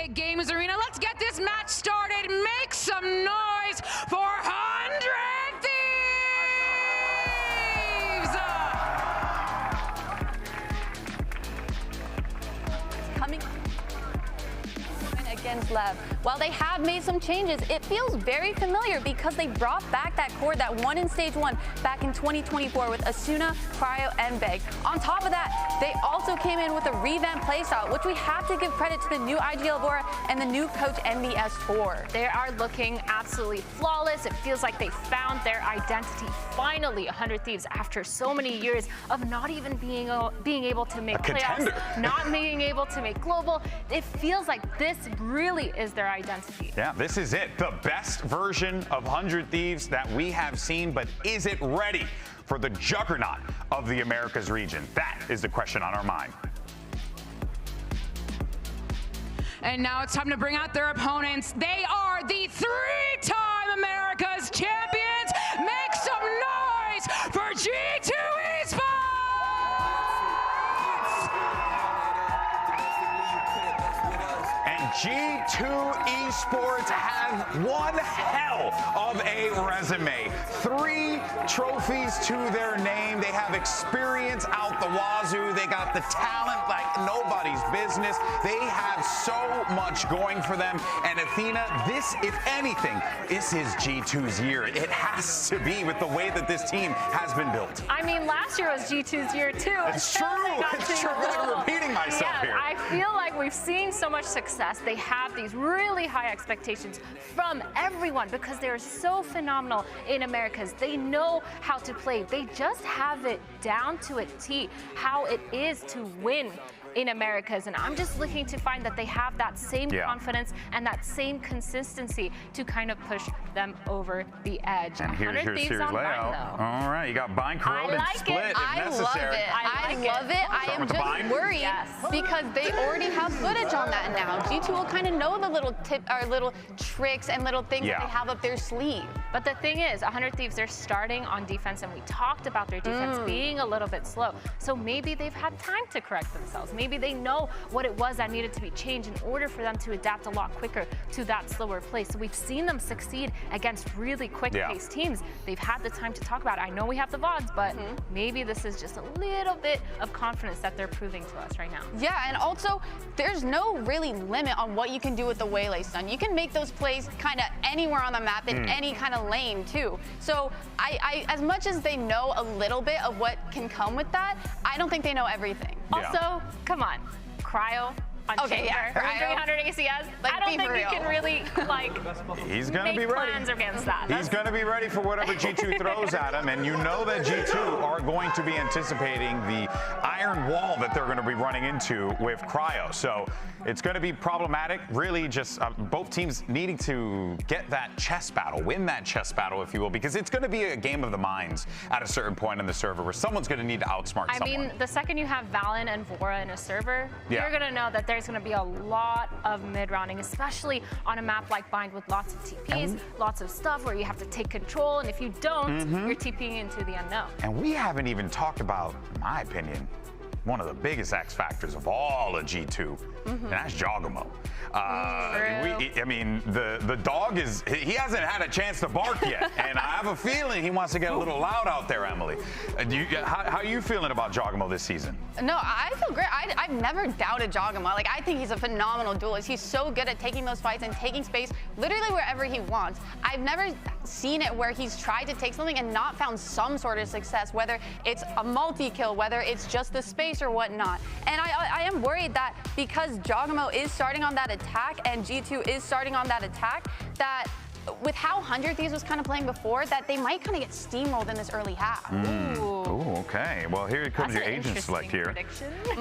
Big Games Arena. Let's get this match started. Make some noise for 100 Thieves! Coming against Lev. While they have made some changes, it feels very familiar because they brought back that core that won in Stage 1 back in 2024 with Asuna, Cryo, and Beg. On top of that, they also came in with a revamped playstyle, which we have to give credit to the new IGL Bora and the new coach MBS4. They are looking absolutely flawless. It feels like they found their identity finally, 100 Thieves, after so many years of not even being able to make playoffs, not being able to make global. It feels like this really is their identity. Yeah, this is it. The best version of 100 Thieves that we have seen, but is it ready for the juggernaut of the Americas region? That is the question on our mind. And now it's time to bring out their opponents. They are the three-time Americas champions. Make some noise for G2 Esports! G2 Esports have one hell of a resume. 3 trophies to their name. They have experience out the wazoo. They got the talent like nobody's business. They have so much going for them. And Athena, this, if anything, this is G2's year. It has to be with the way that this team has been built. I mean, last year was G2's year too. It's true. It's true. I'm repeating myself here. I feel like we've seen so much success. They have these really high expectations from everyone because they're so phenomenal in Americas. They know how to play. They just have it down to a T, how it is to win in Americas, and I'm just looking to find that they have that same confidence and that same consistency to kind of push them over the edge. And here's your series layout. All right, you got bind, corrode, and split if necessary. I love it. I am just worried because they already have footage on that now. G2 will kind of know the little little tricks and little things that they have up their sleeve. But the thing is, 100 Thieves, they're starting on defense, and we talked about their defense being a little bit slow. So maybe they've had time to correct themselves. Maybe they know what it was that needed to be changed in order for them to adapt a lot quicker to that slower play. So we've seen them succeed against really quick-paced teams. They've had the time to talk about it. I know we have the VODs, but maybe this is just a little bit of confidence that they're proving to us right now. Yeah, and also, there's no really limit on what you can do with the Waylay stun. You can make those plays kind of anywhere on the map in any kind of lane, too. So I as much as they know a little bit of what can come with that, I don't think they know everything. Also, come on, Cryo on Chamber, 300 ACS. Like, I don't think we can really He's gonna make be ready. plans against that. He's going to be ready for whatever G2 throws at him, and you know that G2 are going to be anticipating the iron wall that they're going to be running into with Cryo. So it's going to be problematic, really just both teams needing to get that chess battle, win that chess battle, if you will, because it's going to be a game of the minds at a certain point in the server where someone's going to need to outsmart someone. I mean, the second you have Valen and Vora in a server, you're going to know that there's going to be a lot of mid-rounding, especially on a map like Bind with lots of TPs, lots of stuff where you have to take control, and if you don't, you're TPing into the unknown. And we haven't even talked about, in my opinion, one of the biggest X factors of all of G2, and that's Jogamo. I mean, the dog he hasn't had a chance to bark yet, and I have a feeling he wants to get a little loud out there, Emily. How are you feeling about Jogamo this season? No, I feel great. I've never doubted Jogamo. Like, I think he's a phenomenal duelist. He's so good at taking those fights and taking space literally wherever he wants. I've never seen it where he's tried to take something and not found some sort of success, whether it's a multi-kill, whether it's just the space or whatnot. And I am worried that because Jogamo is starting on that attack and G2 is starting on that attack, that with how 100 Thieves was kind of playing before, that they might kind of get steamrolled in this early half. Ooh, okay. Well, here comes your agent select here.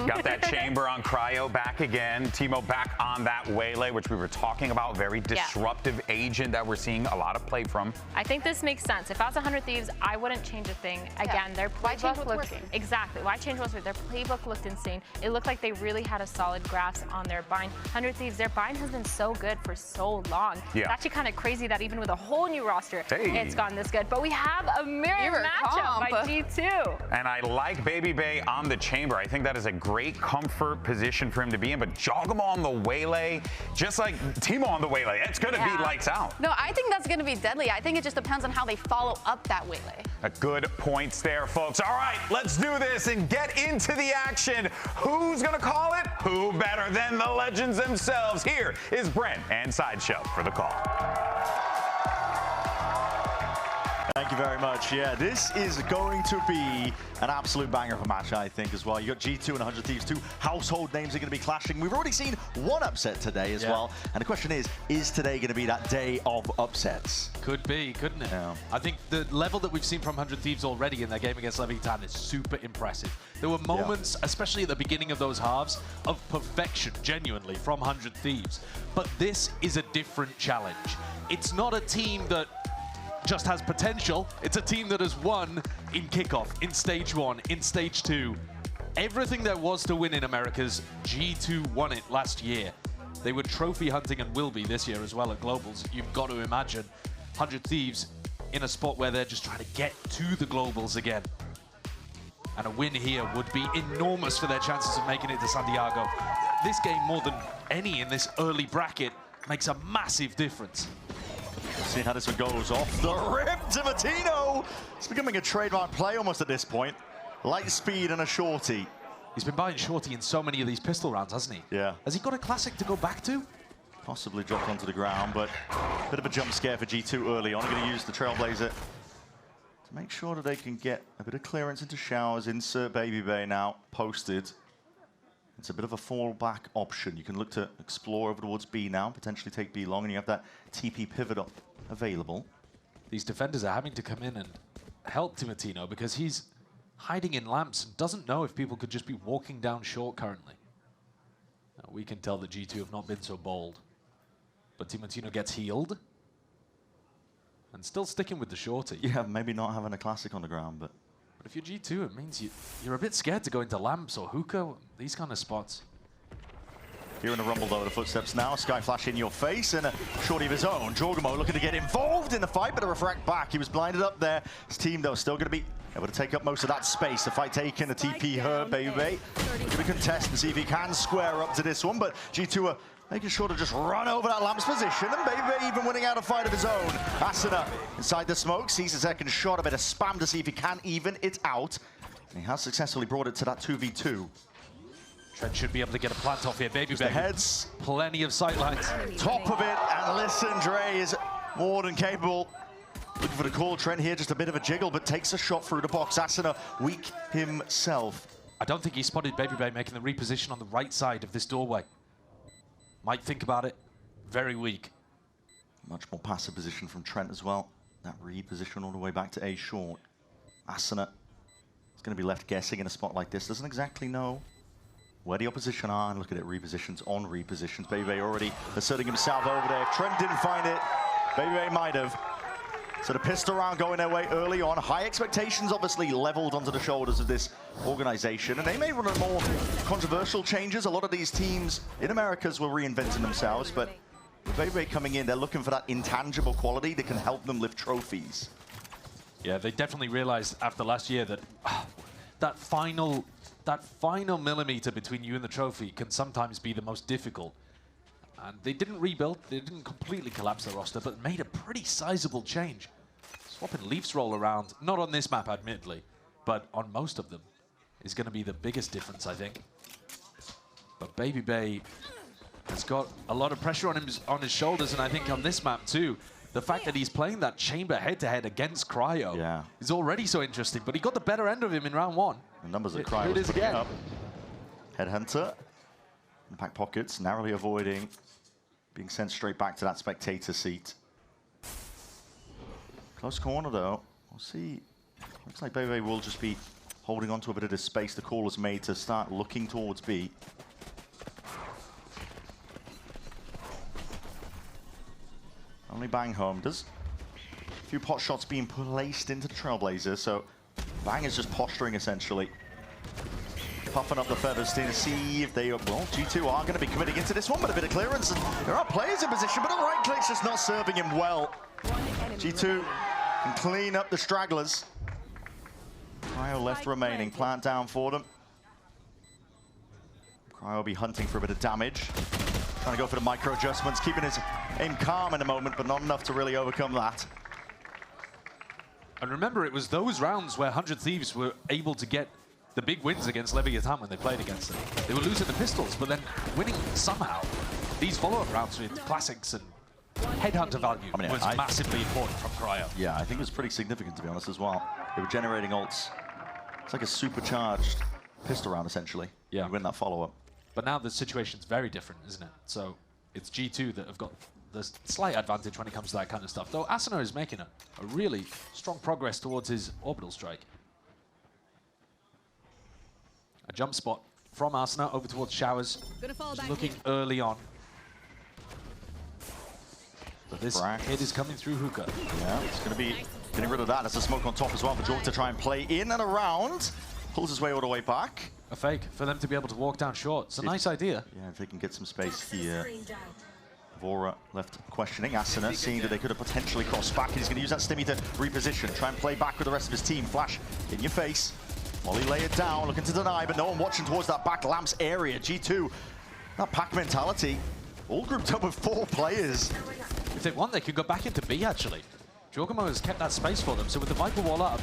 Got that Chamber on Cryo back again. Timo back on that Waylay, which we were talking about. Very disruptive agent that we're seeing a lot of play from. I think this makes sense. If I was 100 Thieves, I wouldn't change a thing. Again, their playbook looked exactly. Why change what's working? Their playbook looked insane. It looked like they really had a solid grasp on their bind. 100 Thieves, their bind has been so good for so long. It's actually kind of crazy that that even with a whole new roster, Hey. it's gone this good. But we have a mirror matchup by G2. And I like Baby Bay on the chamber. I think that is a great comfort position for him to be in. But Jogamo on the waylay, just like Timo on the waylay, it's going to be lights out. No, I think that's going to be deadly. I think it just depends on how they follow up that waylay. Good points there, folks. All right, let's do this and get into the action. Who's going to call it? Who better than the legends themselves? Here is Brent and Sideshow for the call. Thank you very much. Yeah, this is going to be an absolute banger of a match, I think, as well. You got G2 and 100 Thieves, two household names are going to be clashing. We've already seen one upset today as well. And the question is today going to be that day of upsets? Could be, couldn't it? Yeah. I think the level that we've seen from 100 Thieves already in their game against Leviathan is super impressive. There were moments, especially at the beginning of those halves, of perfection, genuinely, from 100 Thieves. But this is a different challenge. It's not a team that just has potential. It's a team that has won in Kickoff, in Stage 1, in Stage 2. Everything there was to win in Americas, G2 won it last year. They were trophy hunting and will be this year as well at Globals. You've got to imagine 100 Thieves in a spot where they're just trying to get to the Globals again. And a win here would be enormous for their chances of making it to Santiago. This game, more than any in this early bracket, makes a massive difference. See how this one goes off the rip to Martino. It's becoming a trademark play almost at this point. Light speed and a shorty. He's been buying shorty in so many of these pistol rounds, hasn't he? Yeah. Has he got a classic to go back to? Possibly dropped onto the ground, but a bit of a jump scare for G2 early on. Going to use the Trailblazer to make sure that they can get a bit of clearance into showers. Insert Baby Bay now posted. It's a bit of a fallback option. You can look to explore over towards B now, potentially take B long, and you have that TP pivot up available. These defenders are having to come in and help Timatino because he's hiding in lamps and doesn't know if people could just be walking down short currently. Now, we can tell that G2 have not been so bold. But Timatino gets healed. And still sticking with the shorty. Yeah, maybe not having a classic on the ground, but if you're G2, it means you're a bit scared to go into lamps or hookah, these kind of spots. Here in the rumble, though, the footsteps now. Sky Flash in your face and a shorty of his own. Jogamo looking to get involved in the fight, but a refract back. He was blinded up there. His team, though, still going to be able to take up most of that space. The fight taken, the TP hurt, Baby. Going to contest and see if he can square up to this one, but G2 are making sure to just run over that lamp's position, and Baby even winning out a fight of his own. Asuna inside the smoke, sees a second shot, a bit of spam to see if he can even it out. And he has successfully brought it to that 2v2. Trent should be able to get a plant off here. Baby The heads. Plenty of sight lines. Top of it, and listen, Dre is more than capable. Looking for the call. Trent here, just a bit of a jiggle, but takes a shot through the box. Asuna weak himself. I don't think he spotted Baby Bay making the reposition on the right side of this doorway. Might think about it. Very weak. Much more passive position from Trent as well. That reposition all the way back to A short. Asuna is going to be left guessing in a spot like this. Doesn't exactly know where the opposition are. And look at it, repositions on repositions. Baby Bay already asserting himself over there. If Trent didn't find it, Baby Bay might have. So the pistol round going their way early on. High expectations obviously leveled onto the shoulders of this organization. And they may run more controversial changes. A lot of these teams in Americas were reinventing themselves, but with Baby Bay coming in, they're looking for that intangible quality that can help them lift trophies. Yeah, they definitely realized after last year that that final millimeter between you and the trophy can sometimes be the most difficult. And they didn't rebuild, they didn't completely collapse the roster, but made a pretty sizable change. Swapping Leafs roll around, not on this map admittedly, but on most of them, is going to be the biggest difference, I think. But Baby Bay has got a lot of pressure on his shoulders, and I think on this map too, the fact that he's playing that chamber head-to-head against Cryo is already so interesting, but he got the better end of him in round one. The numbers that Cryo was putting up. Headhunter in the back pockets, narrowly avoiding being sent straight back to that spectator seat. Close corner though. We'll see. Looks like Baby will just be holding on to a bit of this space the call has made to start looking towards B. Only Bang home. There's a few pot shots being placed into the Trailblazer, so Bang is just posturing essentially. Puffing up the feathers to see if they, well, G2 are going to be committing into this one, but a bit of clearance, and there are players in position, but the right click's just not serving him well. G2 can clean up the stragglers. Cryo left remaining. Plant down for them. Cryo will be hunting for a bit of damage. Trying to go for the micro adjustments, keeping his aim calm in the moment, but not enough to really overcome that. And remember, it was those rounds where 100 Thieves were able to get the big wins against Leviathan when they played against them. They were losing the pistols, but then winning somehow. These follow-up rounds with classics and headhunter value was massively important from Cryo. Yeah, I think it was pretty significant, to be honest, as well. They were generating ults. It's like a supercharged pistol round, essentially. Yeah. You win that follow-up. But now the situation's very different, isn't it? So it's G2 that have got the slight advantage when it comes to that kind of stuff. Though Asuna is making a really strong progress towards his orbital strike. A jump spot from Asuna over towards Showers. Looking early on. But this hit is coming through Hookah. Yeah, it's going to be getting rid of that. There's a smoke on top as well for Jorg to try and play in and around. Pulls his way all the way back. A fake for them to be able to walk down short. It's a nice idea. Yeah, if they can get some space here. Vora left questioning. Asuna seeing that they could have potentially crossed back. He's going to use that stimmy to reposition. Try and play back with the rest of his team. Flash in your face. Molly lay it down, looking to deny, but no one watching towards that back lamps area. G2, that pack mentality. All grouped up with 4 players. If they want, they could go back into B, actually. Giacomo has kept that space for them, so with the Viper wall up,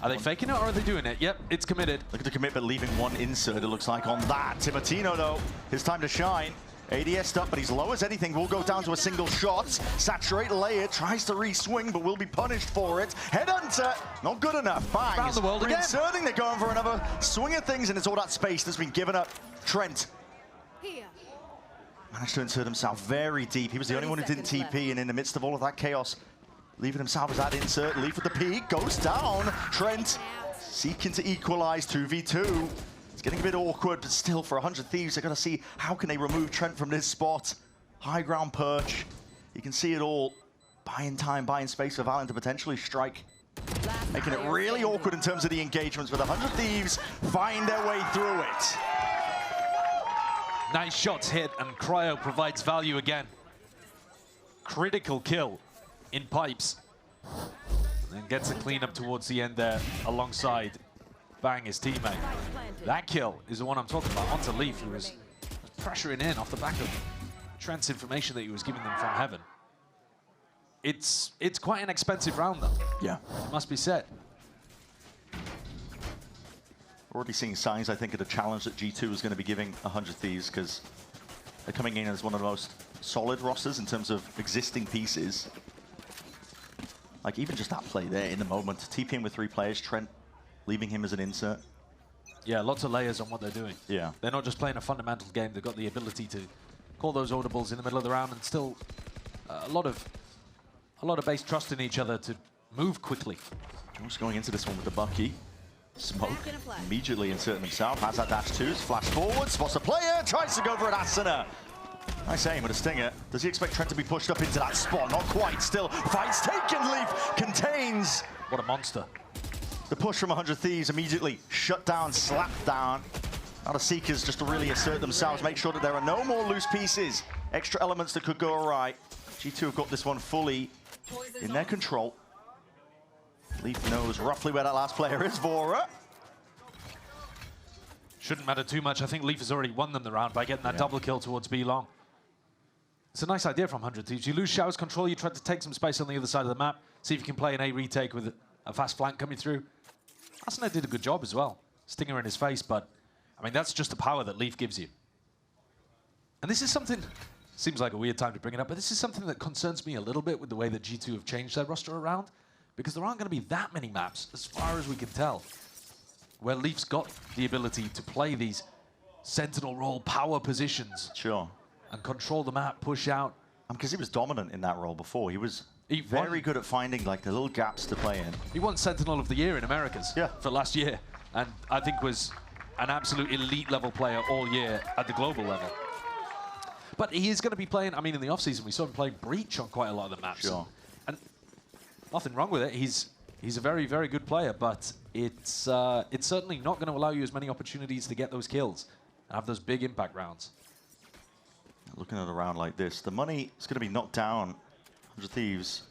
are they faking it or are they doing it? Yep, it's committed. Looking to commit, but leaving one insert, it looks like, on that. Timotino, though, his time to shine. ADS'd up, but he's low as anything. Will go down to a single shot. Saturate layer, tries to re-swing, but will be punished for it. Headhunter, not good enough. Bang. Around the world again. Reinserting, they're going for another swing of things, and it's all that space that's been given up. Trent managed to insert himself very deep. He was the only one who didn't TP, and in the midst of all of that chaos, leaving himself as that insert. Leaf with the peak, goes down. Trent seeking to equalize 2v2. It's getting a bit awkward, but still, for 100 Thieves, they're going to see how can they remove Trent from this spot. High ground perch. You can see it all. Buying time, buying space for Valen to potentially strike. Making it really awkward in terms of the engagements, but 100 Thieves find their way through it. Nice shots hit, and Cryo provides value again. Critical kill in pipes. And then gets a cleanup towards the end there alongside Bang, his teammate. That kill is the one I'm talking about. Onto Leaf, who was pressuring in off the back of Trent's information that he was giving them from heaven. It's quite an expensive round, though. Yeah. It must be said. Already seeing signs, I think, of the challenge that G2 is going to be giving 100 Thieves, because they're coming in as one of the most solid rosters in terms of existing pieces. Like, even just that play there in the moment. TPing with 3 players, Trent leaving him as an insert. Yeah, lots of layers on what they're doing. Yeah. They're not just playing a fundamental game. They've got the ability to call those audibles in the middle of the round, and still a lot of base trust in each other to move quickly. Just going into this one with the Bucky. Smoke immediately inserting himself. Has that dash too. Flash forward, spots a player, tries to go for an Asuna. Nice aim with a stinger. Does he expect Trent to be pushed up into that spot? Not quite. Still, fight's taken. Leaf contains. What a monster. The push from 100 Thieves immediately shut down, slapped down. Now the Seekers just to really assert themselves, make sure that there are no more loose pieces. Extra elements that could go awry. G2 have got this one fully in their control. Leaf knows roughly where that last player is. Vora. Shouldn't matter too much. I think Leaf has already won them the round by getting that double kill towards B long. It's a nice idea from 100 Thieves. You lose Showers control, you try to take some space on the other side of the map, see if you can play an A retake with a fast flank coming through. Asuna did a good job as well. Stinger in his face, but I mean, that's just the power that Leaf gives you. And this is something, seems like a weird time to bring it up, but this is something that concerns me a little bit with the way that G2 have changed their roster around, because there aren't going to be that many maps, as far as we can tell, where Leaf's got the ability to play these sentinel role power positions. Sure. And control the map, push out. Because he was dominant in that role before. He was very good at finding like the little gaps to play in. He won Sentinel of the Year in Americas for last year, and I think was an absolute elite level player all year at the global level. But he is going to be playing, I mean, in the offseason, we saw him playing Breach on quite a lot of the maps. Sure. And nothing wrong with it. He's a very, very good player, but it's certainly not going to allow you as many opportunities to get those kills and have those big impact rounds. Looking at a round like this, the money is going to be knocked down. 100 Thieves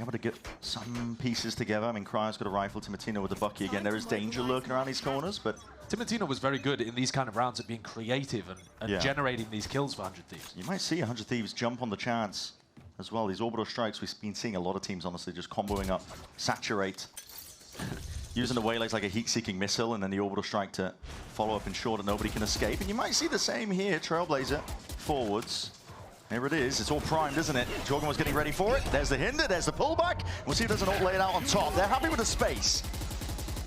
able to get some pieces together. I mean, Cryo's got a rifle, Timotino with the Bucky again. There is danger lurking around these corners, but... Timotino was very good in these kind of rounds at being creative and generating these kills for 100 Thieves. You might see 100 Thieves jump on the chance as well. These orbital strikes, we've been seeing a lot of teams, honestly, just comboing up, saturate, using the waylays like a heat-seeking missile, and then the orbital strike to follow up and ensure that nobody can escape. And you might see the same here, Trailblazer forwards. Here it is. It's all primed, isn't it? Jorgen was getting ready for it. There's the hinder, there's the pullback. We'll see if there's an ult laid out on top. They're happy with the space.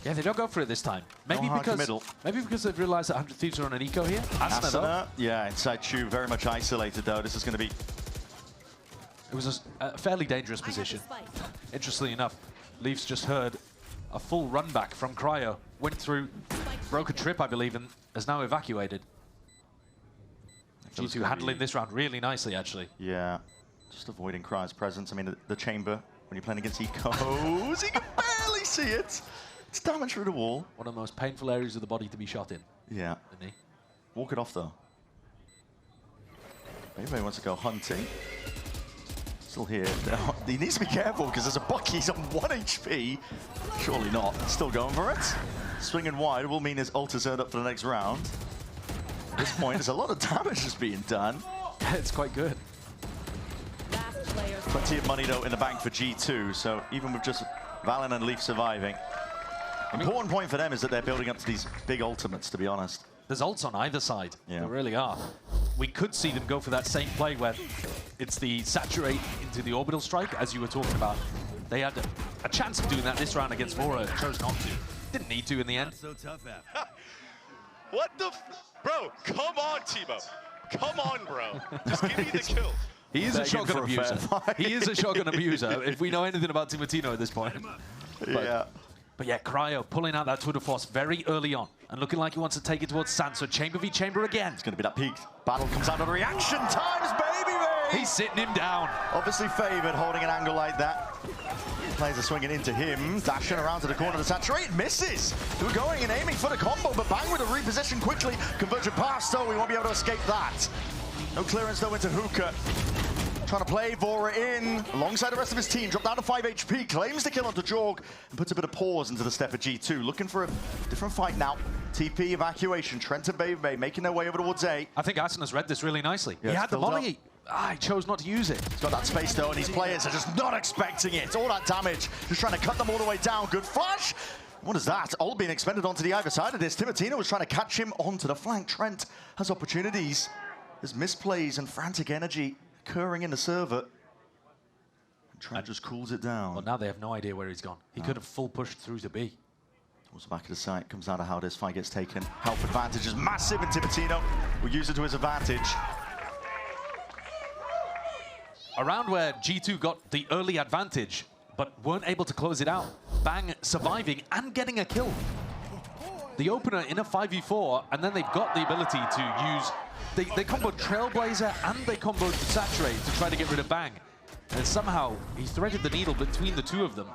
Yeah, they don't go for it this time. Maybe because they've realized that 100 Thieves are on an eco here. Asuna, yeah, inside Chu, very much isolated though. This is going to be... It was a fairly dangerous position. Interestingly enough, Leafs just heard a full run back from Cryo. Went through, broke a trip, I believe, and is now evacuated. G2 handling this round really nicely, actually. Yeah, just avoiding Cryo's presence. I mean, the chamber, when you're playing against ecos, you can barely see it. It's damage through the wall. One of the most painful areas of the body to be shot in. Yeah. Isn't he? Walk it off, though. Anybody wants to go hunting. Still here. He needs to be careful because there's a Bucky. He's on 1 HP. Surely not. Still going for it. Swinging wide will mean his ult is earned up for the next round. At this point, there's a lot of damage that's being done. It's quite good. Plenty of money, though, in the bank for G2. So even with just Valen and Leaf surviving, important point for them is that they're building up to these big ultimates, to be honest. There's ults on either side. Yeah. There really are. We could see them go for that same play where it's the saturate into the orbital strike, as you were talking about. They had a chance of doing that this round against Vora, chose not to. Didn't need to in the end. So tough, What the bro, come on, Timo. Come on, bro. Just give me the kill. He is a shotgun abuser. He is a shotgun abuser, if we know anything about Timotino at this point. But yeah, Cryo pulling out that tour de force very early on and looking like he wants to take it towards Sansa. Chamber v Chamber again. It's going to be that peak. Battle comes out on reaction times, baby! He's sitting him down. Obviously favored holding an angle like that. Players are swinging into him, dashing around to the corner of the saturate, misses. We're going and aiming for the combo, but Bang with a reposition quickly. Conversion pass, though, we won't be able to escape that. No clearance, though, into Hookah. Trying to play Vora in alongside the rest of his team. Dropped down to 5 HP, claims the kill onto Jorg, and puts a bit of pause into the step of G2. Looking for a different fight now. TP evacuation, Trent and Baby making their way over towards A. I think Asuna's read this really nicely. Yeah, he had the volley. He chose not to use it. He's got that space though, and these players are just not expecting it. All that damage, just trying to cut them all the way down. Good flash. What is that? All being expended onto the either side of this. Timotino was trying to catch him onto the flank. Trent has opportunities. There's misplays and frantic energy occurring in the server. Trent just cools it down. Well, now they have no idea where he's gone. He could have full pushed through to B. Towards the back of the site, comes out of how this fight gets taken. Health advantage is massive, and Timotino will use it to his advantage. A round where G2 got the early advantage, but weren't able to close it out. Bang surviving and getting a kill. The opener in a 5v4, and then they've got the ability to use... They comboed Trailblazer and they comboed Saturate to try to get rid of Bang. And somehow he threaded the needle between the two of them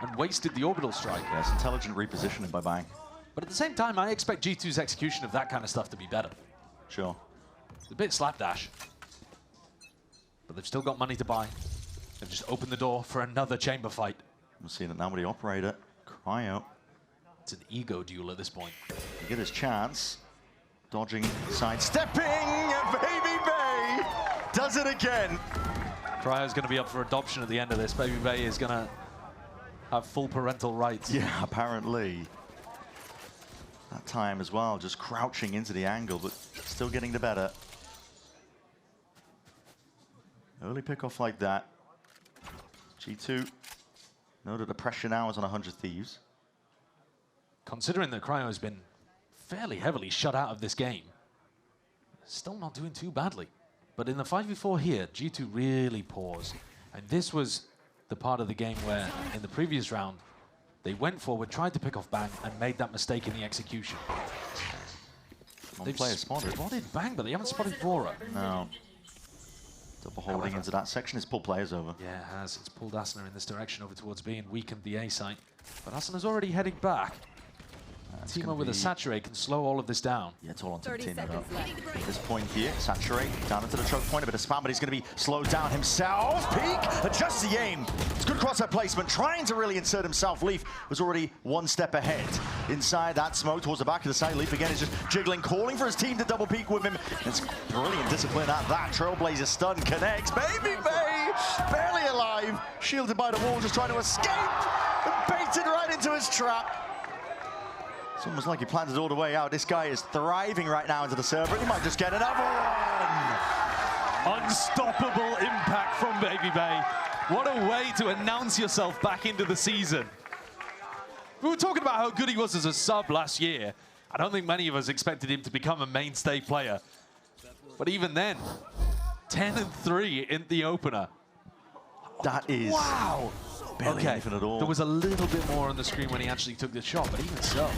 and wasted the orbital strike. Yes, intelligent repositioning by Bang. But at the same time, I expect G2's execution of that kind of stuff to be better. Sure. It's a bit slapdash. But they've still got money to buy. They've just opened the door for another chamber fight. We're seeing it now with the operator. Cryo. It's an ego duel at this point. You get his chance. Dodging, sidestepping, and Baby Bay does it again. Cryo's going to be up for adoption at the end of this. Baby Bay is going to have full parental rights. Yeah, apparently. That time as well, just crouching into the angle, but still getting the better. Early pick-off like that. G2 know that the pressure now is on 100 Thieves. Considering that Cryo has been fairly heavily shut out of this game, still not doing too badly. But in the 5v4 here, G2 really paused. And this was the part of the game where, in the previous round, they went forward, tried to pick off Bang, and made that mistake in the execution. They've spotted Bang, but they haven't spotted Vora. No. Double holding into that section. It's pulled players over. Yeah, it has. It's pulled Asuna in this direction over towards B and weakened the A site. But Asuna's already heading back. Timo with a saturate can slow all of this down. Yeah, it's all onto the Timo though. At this point here, saturate down into the choke point, a bit of spam, but he's going to be slowed down himself. Peek, adjusts the aim. It's good crosshair placement, trying to really insert himself. Leaf was already one step ahead. Inside that smoke towards the back of the side. Leaf again is just jiggling, calling for his team to double peek with him. It's brilliant discipline at that. Trailblazer stun connects. Baby Bay, barely alive, shielded by the wall, just trying to escape. And baited right into his trap. It's almost like he planned it all the way out. This guy is thriving right now into the server. He might just get another one. Unstoppable impact from Baby Bay. What a way to announce yourself back into the season. We were talking about how good he was as a sub last year. I don't think many of us expected him to become a mainstay player. But even then, 10-3 in the opener. That is... Wow. Barely anything at all. There was a little bit more on the screen when he actually took the shot, but even so.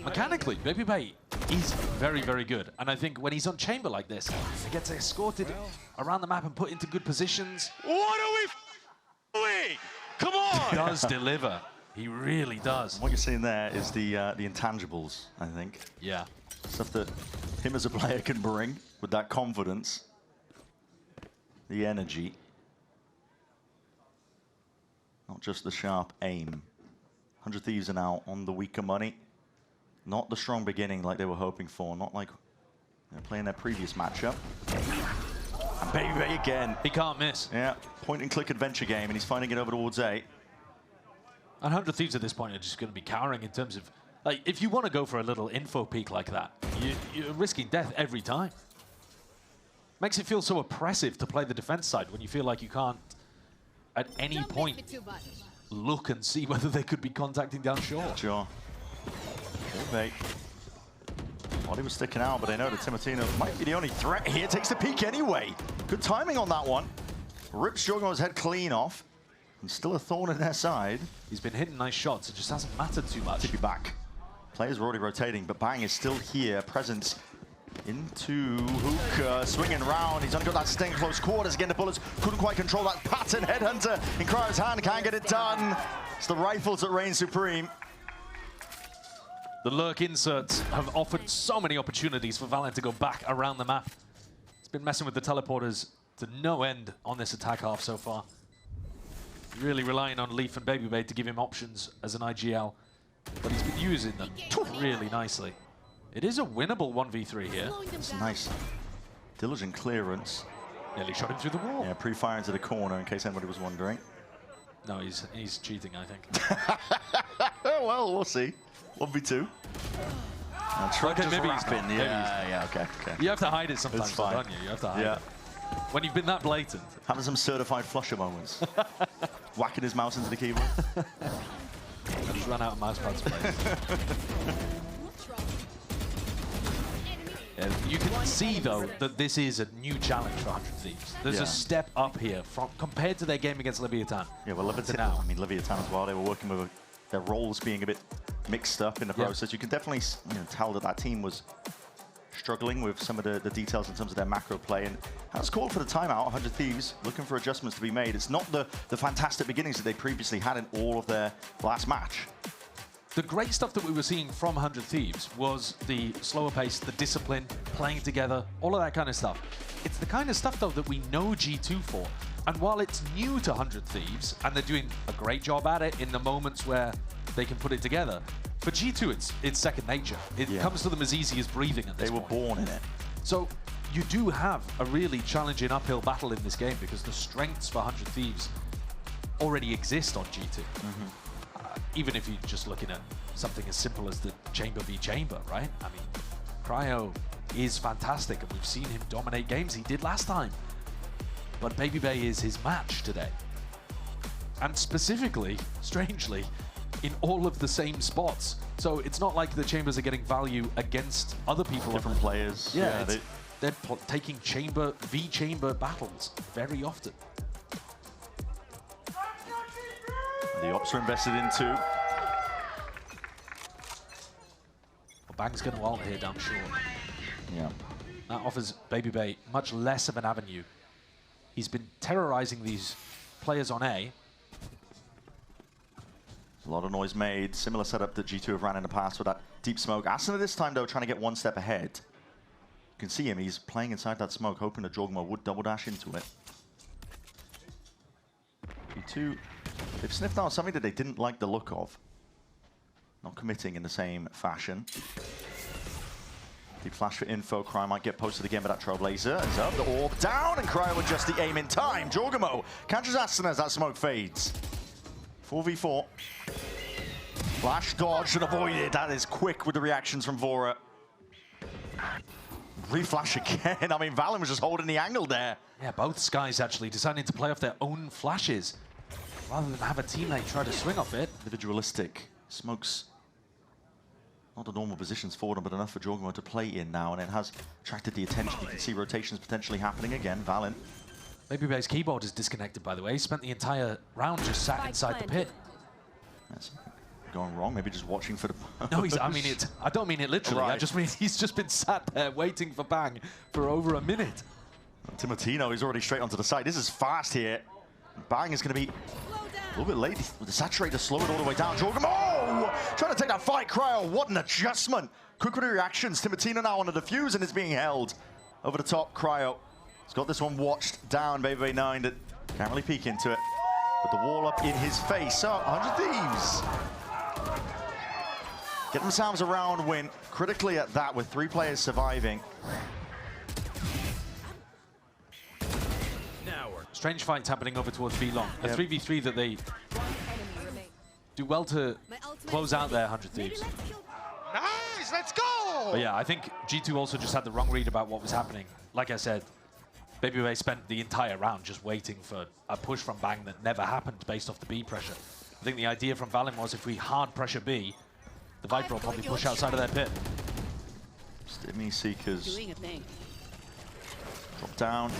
Mechanically, Baby Bay is very, very good. And I think when he's on chamber like this, he gets escorted around the map and put into good positions. What are we doing? Come on! He does deliver. He really does. What you're seeing there is the intangibles, I think. Yeah. Stuff that him as a player can bring with that confidence. The energy. Not just the sharp aim. 100 Thieves are now on the weaker money. Not the strong beginning like they were hoping for. Not like they're playing their previous matchup. And Baby Bay again. He can't miss. Yeah, point and click adventure game, and he's finding it over towards A. And 100 Thieves at this point are just going to be cowering in terms of, like, if you want to go for a little info peek like that, you're risking death every time. Makes it feel so oppressive to play the defense side when you feel like you can't, at any point, look and see whether they could be contacting down shore. Sure. Bait. Well, he was sticking out, but they know that Timotino might be the only threat here. Takes the peek anyway. Good timing on that one. Rips Jorgo's head clean off. And still a thorn in their side. He's been hitting nice shots. It just hasn't mattered too much. Tippy back. Players are already rotating, but Bang is still here. Presence into Hook, swinging round. He's only got that sting close quarters. Again, the bullets couldn't quite control that pattern. Headhunter in Cryo's hand, can't get it done. It's the rifles that reign supreme. The lurk inserts have offered so many opportunities for Valiant to go back around the map. He's been messing with the teleporters to no end on this attack half so far. Really relying on Leaf and Baby Bay to give him options as an IGL, but he's been using them really nicely. It is a winnable 1v3 here. It's nice. Diligent clearance. Nearly shot him through the wall. Yeah, pre-fire into the corner in case anybody was wondering. No, he's cheating, I think. Well, we'll see. 1v2. Okay, maybe he's rapping. not. Yeah, okay. You have to hide it sometimes, fine. don't you? You have to hide it. When you've been that blatant. Having some certified flusher moments. Whacking his mouse into the keyboard. I just ran out of mouse pads, please. You can see, though, that this is a new challenge for 100 Thieves. There's a step up here compared to their game against Leviathan. Yeah, well, Leviathan, I mean, Leviathan as well, they were working with their roles being a bit mixed up in the process. You can definitely tell that team was struggling with some of the details in terms of their macro play. And that's called for the timeout. 100 Thieves looking for adjustments to be made. It's not the fantastic beginnings that they previously had in all of their last match. The great stuff that we were seeing from 100 Thieves was the slower pace, the discipline, playing together, all of that kind of stuff. It's the kind of stuff, though, that we know G2 for. And while it's new to 100 Thieves, and they're doing a great job at it in the moments where they can put it together, for G2, it's second nature. It comes to them as easy as breathing at this point. They were born in it. So you do have a really challenging uphill battle in this game because the strengths for 100 Thieves already exist on G2. Even if you're just looking at something as simple as the chamber v chamber, right? I mean, Cryo is fantastic, and we've seen him dominate games. He did last time. But Baby Bay is his match today. And specifically, strangely, in all of the same spots. So it's not like the chambers are getting value against other people. Different players. Yeah, they're taking chamber v chamber battles very often. The ops are invested into. Well, Bang's going to ult here down short. Yeah. That offers Baby Bay much less of an avenue. He's been terrorizing these players on A. A lot of noise made. Similar setup that G2 have ran in the past with that deep smoke. Asuna this time, though, trying to get one step ahead. You can see him. He's playing inside that smoke, hoping that Jorgmo would double dash into it. G2, they've sniffed out something that they didn't like the look of. Not committing in the same fashion. Deep flash for info. Cryo might get posted again, but that Trailblazer is up. The orb down, and Cryo adjusts the aim in time. Jorgmo catches Asuna as that smoke fades. 4v4. Flash dodged and avoided. That is quick with the reactions from Vora. Reflash again. I mean, Valen was just holding the angle there. Yeah, both Skies actually deciding to play off their own flashes rather than have a teammate try to swing off it. Individualistic. Smokes not the normal positions for them, but enough for Jorgmo to play in now, and it has attracted the attention. You can see rotations potentially happening again. Valen. Babybay's keyboard is disconnected, by the way. He spent the entire round just sat inside the pit. That's going wrong. Maybe just watching for the... No, I don't mean it literally. Right. I just mean he's just been sat there waiting for Bang for over a minute. Timotino is already straight onto the side. This is fast here. Bang is going to be a little bit late with the saturator, slow it all the way down. Jorgmo, oh! Trying to take that fight. Cryo, what an adjustment. Quick with the reactions. Timotino now on the defuse and is being held. Over the top, Cryo. He's got this one watched down. Baby 9 that can't really peek into it. With the wall up in his face. So, 100 Thieves get themselves a round win. Critically at that, with 3 players surviving. Strange fights happening over towards B-Long. A 3v3 that they do well to close out their 100 Thieves. Nice, let's go! But yeah, I think G2 also just had the wrong read about what was happening. Like I said, Babybay spent the entire round just waiting for a push from Bang that never happened based off the B pressure. I think the idea from Valen was if we hard pressure B, the Viper will probably push outside of their pit. Stimmy Seekers drop down.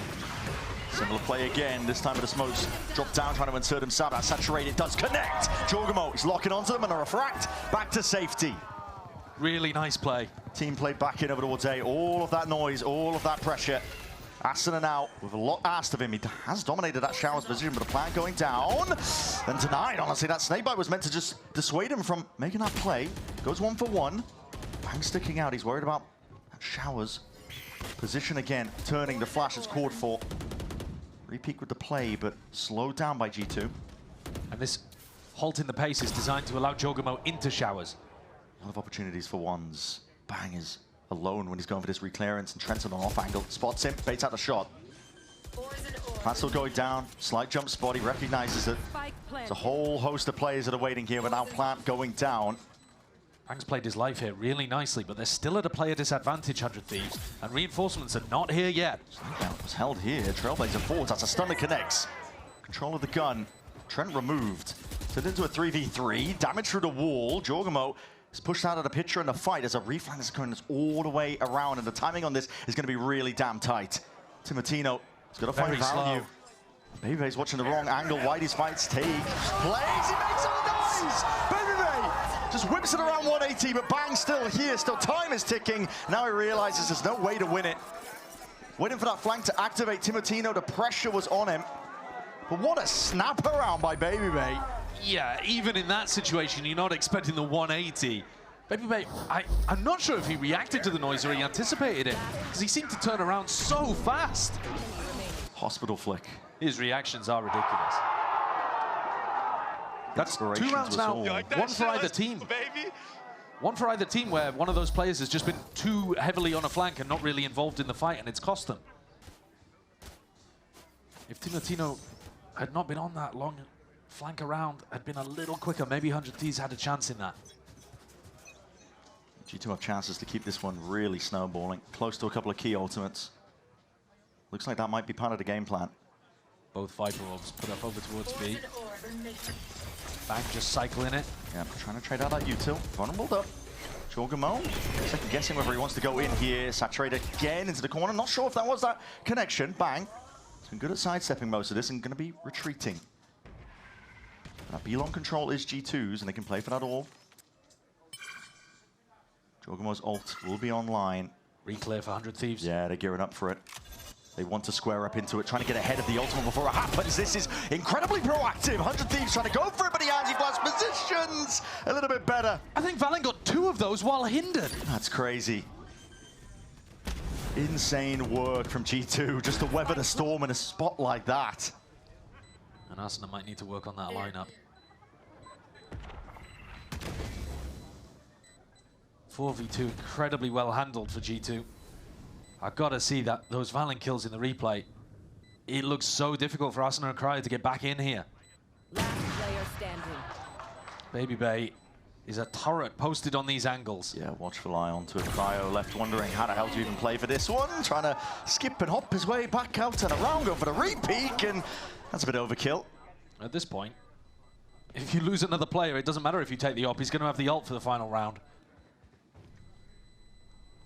Similar play again, this time with the smokes. Drop down, trying to insert himself. That saturated does connect. Jorgmo is locking onto them and a refract back to safety. Really nice play. Team played back in over towards A. All of that noise, all of that pressure. Asuna now with a lot asked of him. He has dominated that Shower's position, but the plan going down. Then denied, honestly. That snakebite was meant to just dissuade him from making that play. Goes 1 for 1. Bang sticking out. He's worried about that Shower's position again. Turning the flash is called for. Repeat with the play, but slowed down by G2. And this halt in the pace is designed to allow Jorgmo into Showers. A lot of opportunities for ones. Bang is alone when he's going for this reclearance, and Trent's on an off angle. Spots him, baits out the shot. Plan still going down. Slight jump spot. He recognizes it. There's a whole host of players that are waiting here, but now Plant going down. Bang's played his life here really nicely, but they're still at a player disadvantage, 100 Thieves, and reinforcements are not here yet. Sneakout was held here. Trailblazer forwards. That's a stun that connects. Control of the gun. Trent removed. Turned into a 3v3. Damage through the wall. Jorgmo is pushed out of the picture in the fight as a reflank is going all the way around, and the timing on this is going to be really damn tight. Timotino has got to find value. Babybay's watching the wrong angle. Whitey's fights take plays. He makes all the noise. Babybay just whips it around 180, but Bang still here. Still time is ticking. Now he realizes there's no way to win it. Waiting for that flank to activate Timotino. The pressure was on him. But what a snap around by Babybay. Yeah, even in that situation, you're not expecting the 180. Babybay, I'm not sure if he reacted to the noise or he anticipated it, because he seemed to turn around so fast. Hospital flick. His reactions are ridiculous. That's 2 rounds now, one for either team. Baby. One for either team where one of those players has just been too heavily on a flank and not really involved in the fight, and it's cost them. If Timotino had not been on that long flank around, had been a little quicker, maybe 100 Thieves had a chance in that. G2 have chances to keep this one really snowballing. Close to a couple of key ultimates. Looks like that might be part of the game plan. Both Viper orbs put up over towards B. Bang just cycling it. Yeah, trying to trade out that util. Vulnerable up. Jorgmo, second guessing whether he wants to go in here. Saturate again into the corner. Not sure if that was that connection. Bang. He's been good at sidestepping most of this and going to be retreating. That B-long control is G2's, and they can play for that all. Jorgmo's ult will be online. Reclear for 100 Thieves. Yeah, they're gearing up for it. They want to square up into it, trying to get ahead of the ultimate before it happens. This is incredibly proactive. 100 Thieves trying to go for it, but the anti-blast positions a little bit better. I think Valen got 2 of those while hindered. That's crazy. Insane work from G2 just to weather the storm in a spot like that. And Asuna might need to work on that lineup. 4v2 incredibly well handled for G2. I've got to see that those Valen kills in the replay. It looks so difficult for Asuna and Cryo to get back in here. Last player standing. Baby Bay is a turret posted on these angles. Yeah, watchful eye onto it. Cryo left wondering how the hell do you even play for this one? Trying to skip and hop his way back out and around, go for the re-peek, and that's a bit overkill. At this point, if you lose another player, it doesn't matter if you take the op. He's going to have the ult for the final round.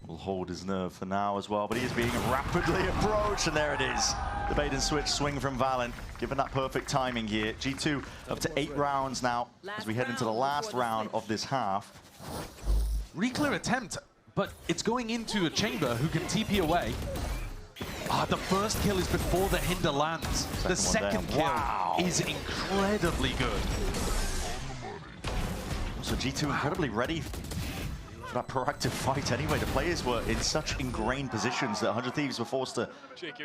Will hold his nerve for now as well, but he is being rapidly approached, and there it is. The bait and switch swing from Valen, given that perfect timing here. G2 up to 8 rounds now as we head into the last round of this half. Re-clear attempt, but it's going into a chamber who can TP away. The first kill is before the hinder lands. The second kill is incredibly good. So G2 incredibly ready for that proactive fight anyway. The players were in such ingrained positions that 100 Thieves were forced to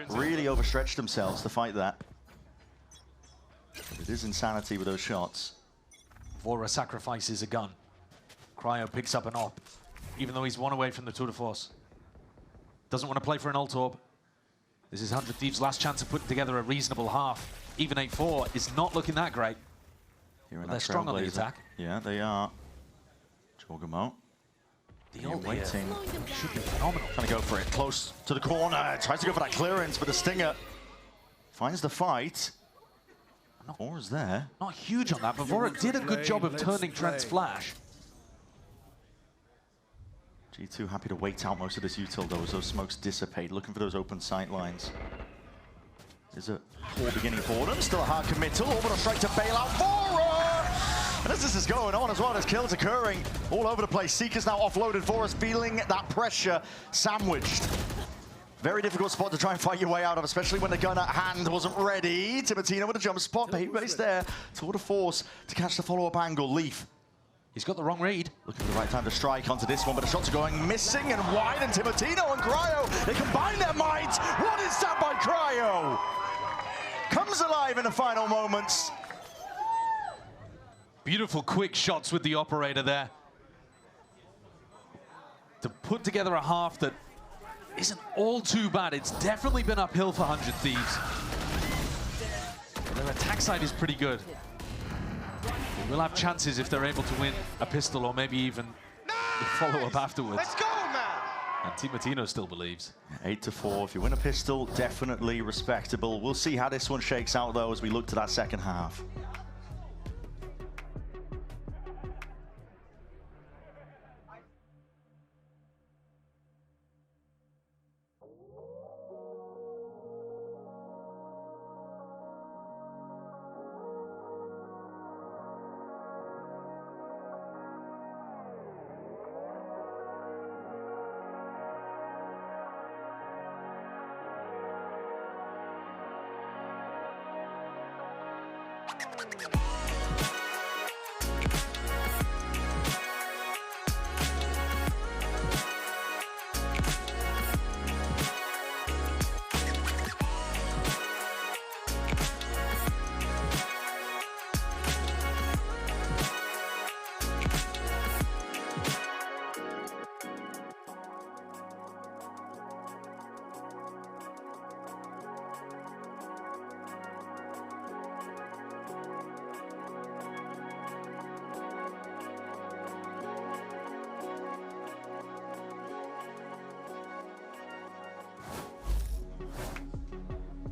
really overstretch themselves to fight that. It is insanity with those shots. Vora sacrifices a gun. Cryo picks up an op, even though he's 1 away from the Tour de Force. Doesn't want to play for an ult orb. This is 100 Thieves' last chance of putting together a reasonable half. Even 8-4 is not looking that great. They're strong on the attack. Yeah, they are. Jorgamo. The ult waiting. Should be phenomenal. Trying to go for it. Close to the corner. Tries to go for that clearance, but the Stinger finds the fight. Vora's there. Not huge on that, but Vora did a good job of turning Trent's flash. G2 happy to wait out most of this util though as those smokes dissipate, looking for those open sight lines. There's a poor beginning for them, still a hard committal, orbital strike to bail out Vora! And as this is going on as well, there's kills occurring all over the place. Seeker's now offloaded, Vora's feeling that pressure sandwiched. Very difficult spot to try and fight your way out of, especially when the gun at hand wasn't ready. Timotino with a jump spot, Babyface there. Tour de Force to catch the follow-up angle. Leaf. He's got the wrong read. Looking for the right time to strike onto this one, but the shots are going missing and wide, and Timotino and Cryo, they combine their might. What is that by Cryo? Comes alive in the final moments. Beautiful quick shots with the operator there. To put together a half that isn't all too bad. It's definitely been uphill for 100 Thieves. Their attack side is pretty good. They will have chances if they're able to win a pistol or maybe even the follow-up afterwards. Let's go, man! And Timotino still believes. 8-4. If you win a pistol, definitely respectable. We'll see how this one shakes out, though, as we look to that second half.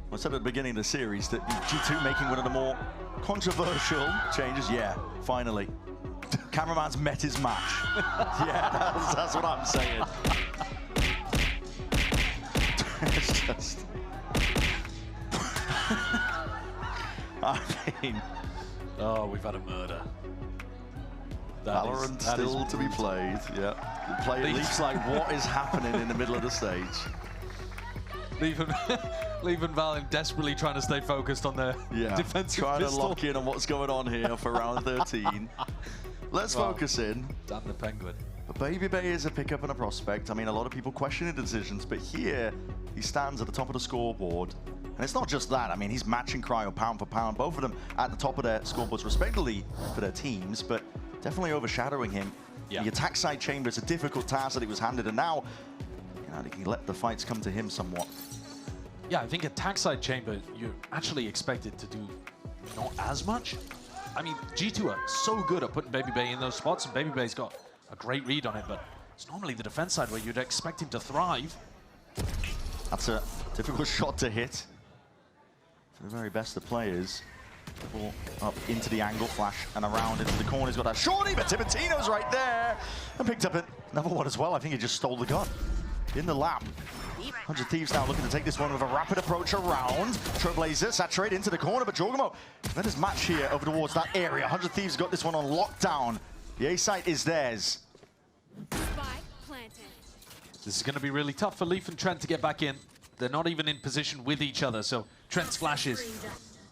I said at the beginning of the series that G2 making one of the more controversial changes. Yeah, finally. Cameraman's met his match. Yeah, that's what I'm saying. It's just... I mean... Oh, we've had a murder. Valorant still to be played, yeah. The player leaps like, what is happening in the middle of the stage? Leaving Valen desperately trying to stay focused on their defensive trying pistol. to lock in on what's going on here for round 13. Let's focus in. Damn the Penguin. But Baby Bay is a pickup and a prospect. I mean, a lot of people questioning the decisions, but here he stands at the top of the scoreboard. And it's not just that. I mean, he's matching Cryo pound for pound, both of them at the top of their scoreboards respectively for their teams, but definitely overshadowing him. Yeah. The attack side chamber is a difficult task that he was handed, and now, you know, he can let the fights come to him somewhat. Yeah, I think attack side chamber, you're actually expected to do not as much. I mean, G2 are so good at putting Baby Bay in those spots, and Baby Bay's got a great read on it, but it's normally the defense side where you'd expect him to thrive. That's a difficult shot to hit for the very best of players. Ball up into the angle, flash, and around into the corner. He's got that shorty, but Timotino's right there. And picked up another one as well. I think he just stole the gun in the lap. 100 Thieves now looking to take this one with a rapid approach around. Trailblazer saturate into the corner, but Jorgamo let his match here over towards that area. 100 Thieves got this one on lockdown. The A site is theirs. This is going to be really tough for Leaf and Trent to get back in. They're not even in position with each other, so Trent's flashes.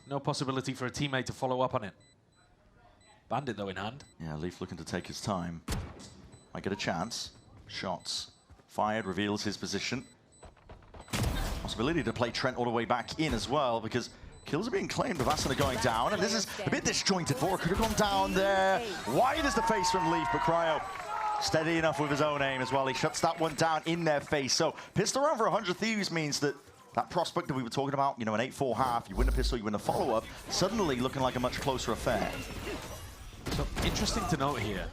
No possibility for a teammate to follow up on it. Bandit, though, in hand. Yeah, Leaf looking to take his time. Might get a chance. Shots fired, reveals his position. Possibility to play Trent all the way back in as well, because kills are being claimed with Asuna going down, and this is a bit disjointed. Vora could have gone down there. Wide as the face from Leaf, but Cryo steady enough with his own aim as well. He shuts that one down in their face. So pistol round for 100 Thieves means that that prospect that we were talking about, you know, an 8-4 half, you win a pistol, you win a follow-up, suddenly looking like a much closer affair. So interesting to note here,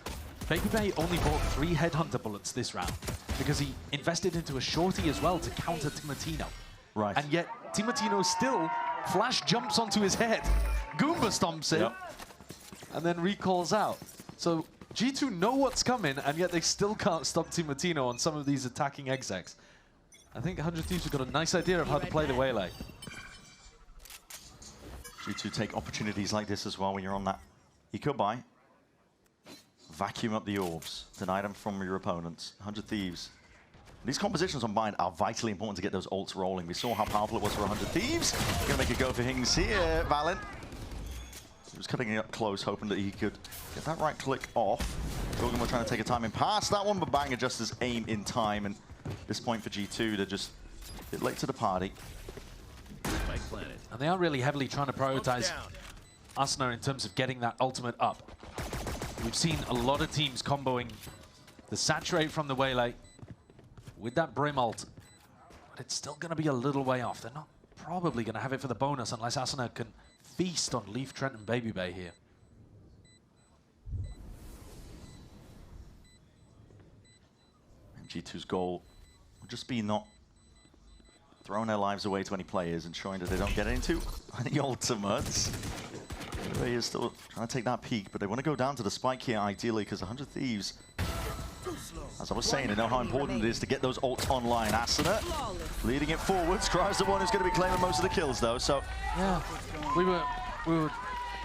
Baby Bay only bought 3 Headhunter bullets this round because he invested into a shorty as well to counter Timotino. Right. And yet Timotino still flash jumps onto his head, Goomba stomps him, and then recalls out. So G2 know what's coming, and yet they still can't stop Timotino on some of these attacking execs. I think 100 Thieves have got a nice idea of how to play the Waylay. G2 take opportunities like this as well when you're on that eco buy. Vacuum up the orbs, deny them from your opponents. 100 Thieves. These compositions on bind are vitally important to get those ults rolling. We saw how powerful it was for 100 Thieves. Gonna make a go for Hings here, Valen. He was cutting it up close, hoping that he could get that right click off. Jorgen was trying to take a timing past that one, but Bang adjusts his aim in time. And this point for G2, they're just a bit late to the party. And they are really heavily trying to prioritize Asuna in terms of getting that ultimate up. We've seen a lot of teams comboing the saturate from the Waylay with that Brim ult, but it's still going to be a little way off. They're not probably going to have it for the bonus unless Asuna can feast on Leaf, Trent, and Baby Bay here. And G2's goal will just be not throwing their lives away to any players, ensuring that they don't get into any ultimates. They is still trying to take that peak, but they want to go down to the spike here ideally, because 100 Thieves, as I was saying, they know how important it is to get those ults online. Asuna leading it forwards. Cry's the one who's going to be claiming most of the kills, though. So yeah, we were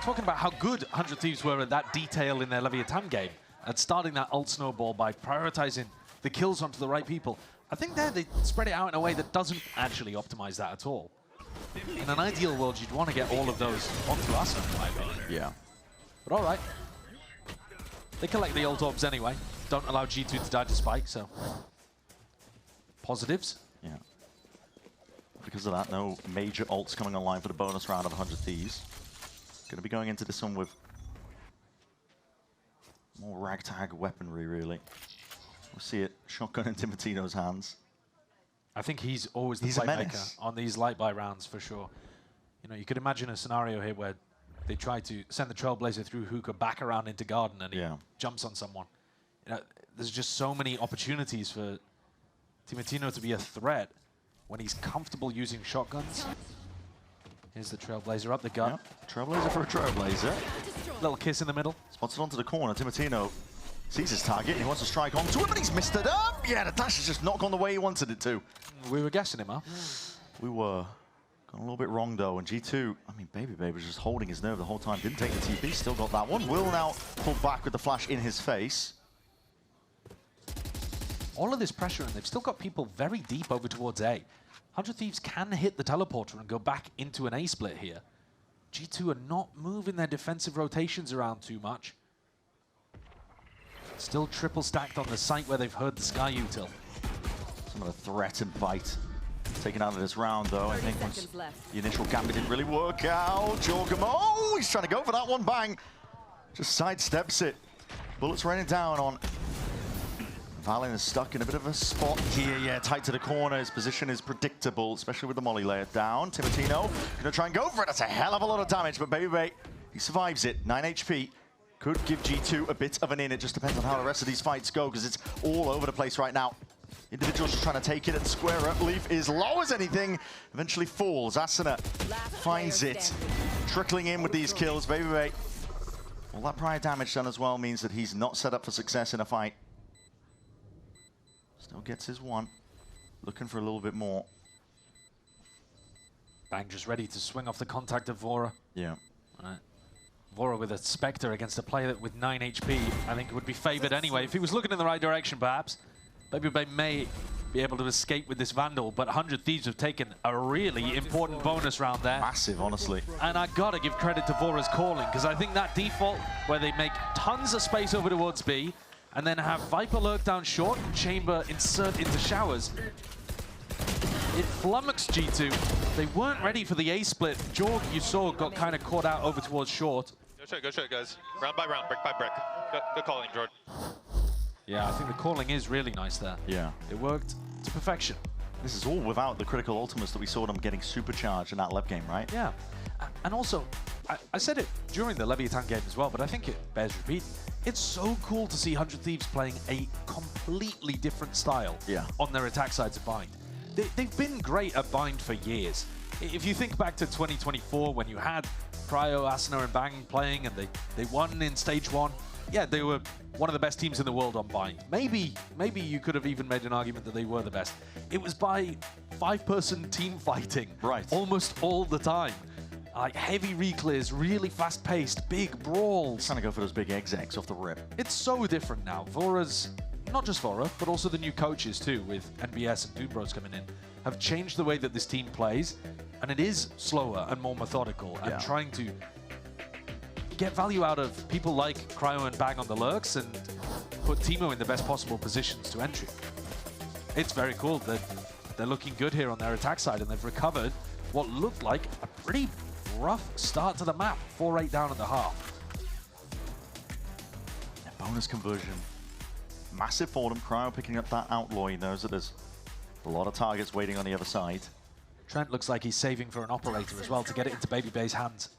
talking about how good 100 Thieves were at that detail in their Leviathan game, at starting that ult snowball by prioritizing the kills onto the right people. I think there they spread it out in a way that doesn't actually optimize that at all. In an ideal world, you'd want to get all of those onto Asuna, in my opinion. yeah. But all right. They collect the ult orbs anyway. Don't allow G2 to die to spike, so positives. Yeah. Because of that, no major ults coming online for the bonus round of 100 Thieves. Going to be going into this one with more ragtag weaponry, really. We'll see it. Shotgun in Timotino's hands. I think he's always the playmaker on these light buy rounds for sure. You know, you could imagine a scenario here where they try to send the Trailblazer through hookah back around into garden and he jumps on someone. You know, there's just so many opportunities for Timotino to be a threat when he's comfortable using shotguns. Here's the Trailblazer up the gut. Yep. Trailblazer for a Trailblazer. Little kiss in the middle. Spots it onto the corner. Timotino sees his target and he wants to strike onto it, but he's missed it up. Yeah, the dash has just not gone the way he wanted it to. We were guessing him, huh? We were. Gone a little bit wrong, though. And G2, I mean, Baby was just holding his nerve the whole time. Didn't take the TP, still got that one. Will now pull back with the flash in his face. All of this pressure, and they've still got people very deep over towards A. 100 Thieves can hit the teleporter and go back into an A-split here. G2 are not moving their defensive rotations around too much. Still triple stacked on the site where they've heard the Sky Util. Some of the threat and bite taken out of this round, though. I think once the initial gambit didn't really work out. Jorgamo, oh, he's trying to go for that one, bang. Just sidesteps it. Bullets raining down on Valen. Is stuck in a bit of a spot here. Yeah, tight to the corner. His position is predictable, especially with the molly layer down. Timotino gonna try and go for it. That's a hell of a lot of damage, but Baby, he survives it. 9 HP. Could give G2 a bit of an in. It just depends on how the rest of these fights go, because it's all over the place right now. Individuals just trying to take it and square up. Leaf is low as anything. Eventually falls. Asuna finds it. Trickling in with these kills. Baby, all that prior damage done as well means that he's not set up for success in a fight. Still gets his one. Looking for a little bit more. Bang just ready to swing off the contact of Vora. Yeah. Right. Vora with a Spectre against a player that with 9 HP, I think would be favored anyway. If he was looking in the right direction, perhaps, Baby may be able to escape with this Vandal, but 100 Thieves have taken a really important bonus round there. Massive, honestly. And I gotta give credit to Vora's calling, because I think that default where they make tons of space over towards B, and then have Viper lurk down short, Chamber insert into showers, it flummoxed G2. They weren't ready for the A-split. Jorg, you saw, got kind of caught out over towards short. Go show it, guys. Round by round, brick by brick. Good calling, Jordan. Yeah, I think the calling is really nice there. Yeah. It worked to perfection. This is all without the critical ultimates that we saw them getting supercharged in that Lev game, right? Yeah. And also, I said it during the Leviathan game as well, but I think it bears repeating. It's so cool to see 100 Thieves playing a completely different style on their attack sides of Bind. They've been great at Bind for years. If you think back to 2024 when you had Cryo, Asuna, and Bang playing and they won in stage 1, yeah, they were one of the best teams in the world on Bind. Maybe you could have even made an argument that they were the best. It was by 5-person team fighting almost all the time. Like heavy reclears, really fast-paced, big brawls. Trying to go for those big execs off the rip. It's so different now. Vora's, not just Vora, but also the new coaches too, with NBS and Dude Bros coming in, have changed the way that this team plays, and it is slower and more methodical, and trying to get value out of people like Cryo and Bang on the lurks and put Teemo in the best possible positions to entry. It's very cool that they're looking good here on their attack side, and they've recovered what looked like a pretty rough start to the map. 4-8 down at the half. A bonus conversion. Massive for them. Cryo picking up that outlaw. He knows that there's a lot of targets waiting on the other side. Trent looks like he's saving for an operator as well to get it into Baby Bay's hands.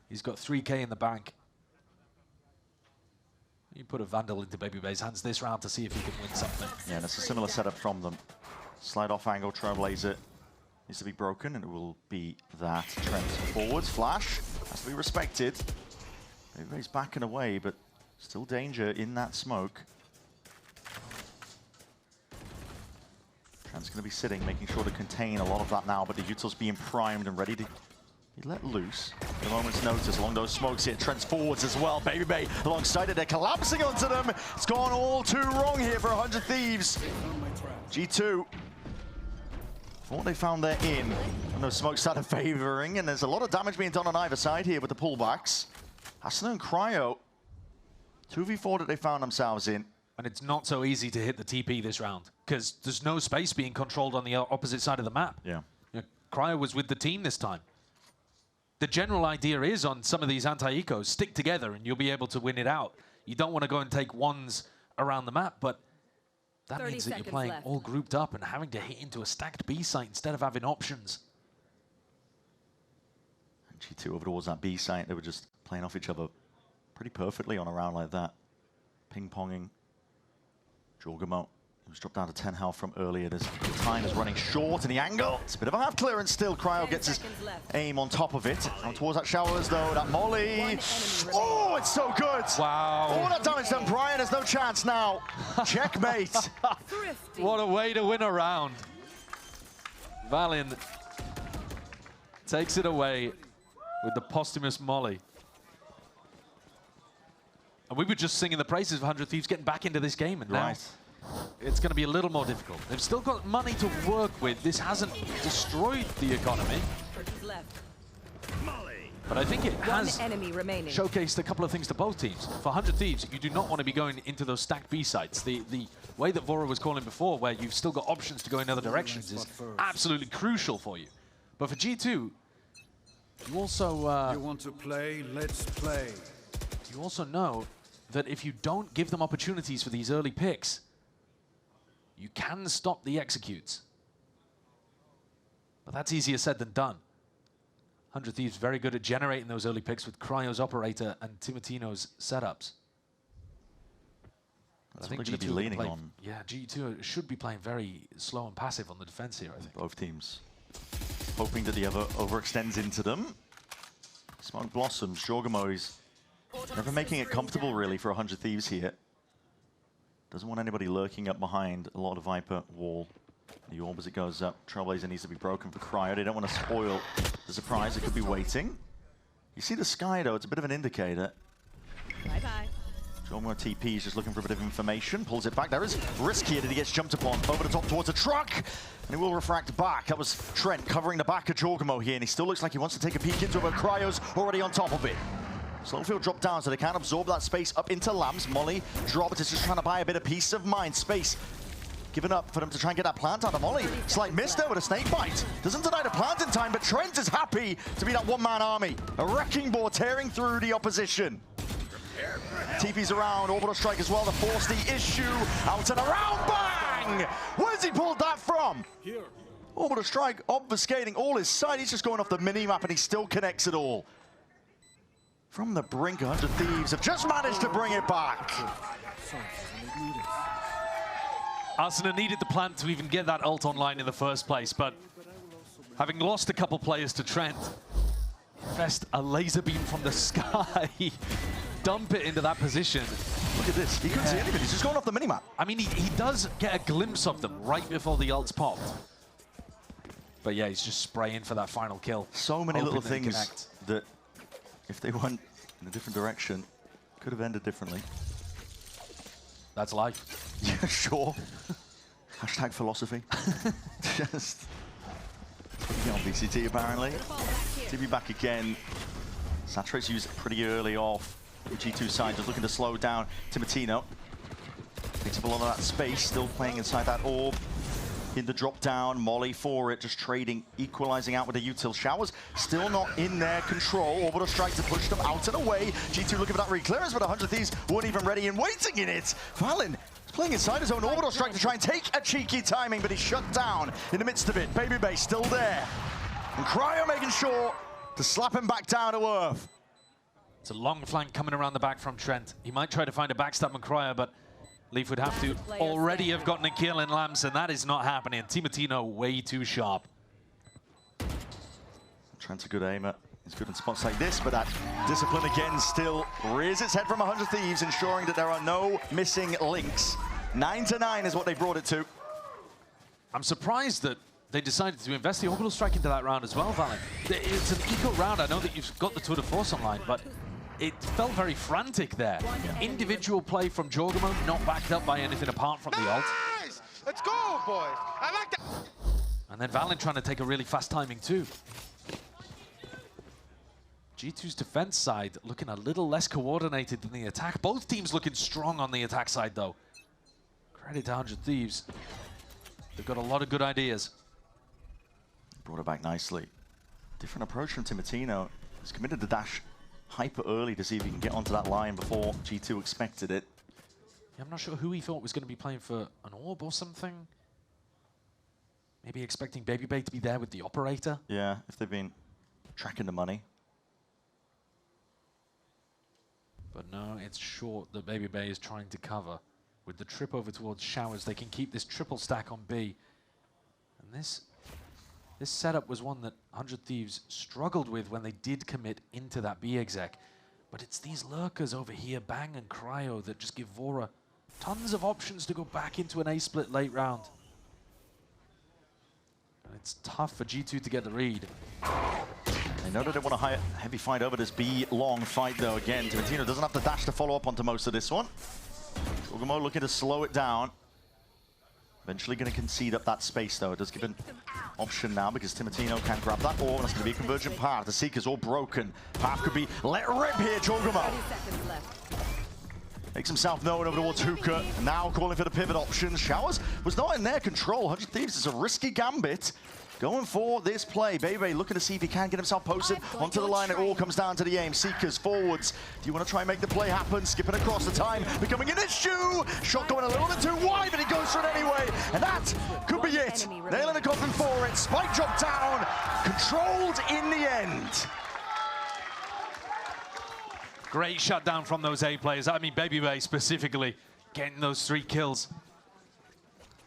He's got 3K in the bank. You put a Vandal into Baby Bay's hands this round to see if he can win something. Yeah, and it's a similar setup from them. Slide off angle, Trailblazer needs to be broken, and it will be that. Trent forwards, flash, has to be respected. Baby Bay's backing away, but still danger in that smoke. Trent's going to be sitting, making sure to contain a lot of that now, but the Util's being primed and ready to be let loose. At a moment's notice along those smokes here. Trent's forwards as well. Baby Bay alongside it. They're collapsing onto them. It's gone all too wrong here for 100 Thieves. G2. Thought they found their in. And those smokes started favoring. And there's a lot of damage being done on either side here with the pullbacks. Asuna and Cryo. 2v4 that they found themselves in. And it's not so easy to hit the TP this round, because there's no space being controlled on the opposite side of the map. Yeah. You know, Cryo was with the team this time. The general idea is on some of these anti-ecos, stick together and you'll be able to win it out. You don't want to go and take ones around the map, but that means that you're playing all grouped up and having to hit into a stacked B site instead of having options. And G2 over towards that B site, they were just playing off each other pretty perfectly on a round like that. Ping-ponging. Jorgamo, who's dropped down to 10 health from earlier. The time is running short in the angle. It's a bit of a half clearance still. Cryo gets his aim on top of it. Now towards that showers though, that molly. Oh, it's so good. Wow. All that damage done. Brian has no chance now. Checkmate. What a way to win a round. Valiant takes it away with the posthumous molly. And we were just singing the praises of 100 Thieves getting back into this game, and now it's going to be a little more difficult. They've still got money to work with. This hasn't destroyed the economy. But I think it has showcased a couple of things to both teams. For 100 Thieves, you do not want to be going into those stacked B sites. The way that Vora was calling before, where you've still got options to go in other directions, is absolutely crucial for you. But for G2, you also... you want to play? Let's play. You also know that if you don't give them opportunities for these early picks, you can stop the executes. But that's easier said than done. 100 Thieves very good at generating those early picks with Cryo's operator and Timotino's setups. That's what they're going to be leaning on. Yeah, G2 should be playing very slow and passive on the defense here, I think. Both teams hoping that the other overextends into them. Smoke blossoms. Jorgamo is never making it comfortable, really, for 100 Thieves here. Doesn't want anybody lurking up behind a lot of Viper wall. The orb as it goes up. Trailblazer needs to be broken for Cryo. They don't want to spoil the surprise. It could be waiting. You see the sky, though. It's a bit of an indicator. Bye-bye. Jorgamo TP is just looking for a bit of information. Pulls it back. There is risk here that he gets jumped upon. Over the top towards a truck. And he will refract back. That was Trent covering the back of Jorgamo here. And he still looks like he wants to take a peek into it, but Cryo's already on top of it. Slowfield dropped down so they can't absorb that space up into Lambs. Molly dropped. It's just trying to buy a bit of peace of mind. Space given up for them to try and get that plant out of Molly. Slight miss there with a snake bite. Doesn't deny the plant in time, but Trent is happy to be that one-man army. A wrecking ball tearing through the opposition. TP's around, orbital strike as well to force the issue. Out and around, bang! Where's he pulled that from? Here. Orbital strike obfuscating all his sight. He's just going off the mini-map and he still connects it all. From the brink, 100 Thieves have just managed to bring it back. Arsenal needed the plant to even get that ult online in the first place, but having lost a couple players to Trent, invest a laser beam from the sky, dump it into that position. Look at this, he couldn't see anything, he's just going off the minimap. I mean, he does get a glimpse of them right before the ult's popped. But yeah, he's just spraying for that final kill. So many little things that, if they went in a different direction, could have ended differently. That's life. Yeah, sure. Hashtag philosophy. Just putting it on VCT apparently. TB back again. Saturate's used pretty early off. The G2 side just looking to slow down Timotino. Picks up a lot of that space, still playing inside that orb. In the drop down, Molly for it, just trading, equalizing out with the util. Showers still not in their control. Orbital strike to push them out and away. G2 looking for that reclearance, but 100 Thieves weren't even ready and waiting in it. Valen is playing inside his own orbital strike to try and take a cheeky timing, but he's shut down in the midst of it. Baby Bay still there. And Cryo making sure to slap him back down to earth. It's a long flank coming around the back from Trent. He might try to find a backstab on Cryo, but Leaf would have to already have gotten a kill in Lambs, and that is not happening. Timotino way too sharp. Trent's a good aimer. He's good in spots like this, but that discipline again still rears its head from 100 Thieves, ensuring that there are no missing links. 9-9 is what they brought it to. I'm surprised that they decided to invest the orbital strike into that round as well, Valen. It's an eco round. I know that you've got the tour de force online, but it felt very frantic there. Individual play from Jorgamo, not backed up by anything apart from the ult. Nice! Let's go, boys! I like that! And then Valen trying to take a really fast timing too. G2's defense side looking a little less coordinated than the attack. Both teams looking strong on the attack side though. Credit to 100 Thieves. They've got a lot of good ideas. Brought it back nicely. Different approach from Timotino. He's committed the dash hyper early to see if he can get onto that line before G2 expected it. Yeah, I'm not sure who he thought was going to be playing for an orb or something. Maybe expecting Baby Bay to be there with the operator. Yeah, if they've been tracking the money. But no, it's short that Baby Bay is trying to cover. With the trip over towards Showers, they can keep this triple stack on B. And this setup was one that 100 Thieves struggled with when they did commit into that B exec. But it's these lurkers over here, Bang and Cryo, that just give Vora tons of options to go back into an A-split late round. And it's tough for G2 to get the read. They know that they want a heavy fight over this B-long fight, though. Again, Timotino doesn't have the dash to follow up onto most of this one. Jorgamo looking to slow it down. Eventually going to concede up that space, though. It does give an option now because Timotino can grab that ore, and it's going to be a convergent path. The Seeker's all broken. Path could be let rip here, Jorgamo. Makes himself known over towards Hookah. Now calling for the pivot options. Showers was not in their control. 100 Thieves is a risky gambit. Going for this play. Bebe looking to see if he can get himself posted onto the line. It all comes down to the aim. Seekers forwards. Do you want to try and make the play happen? Skipping across the time. Becoming an issue. Shot going a little bit too wide, but he goes for it anyway. And that could be it. Nailing the coffin for it. Spike drop down. Controlled in the end. Great shutdown from those A players. I mean, Baby Bay specifically getting those 3 kills.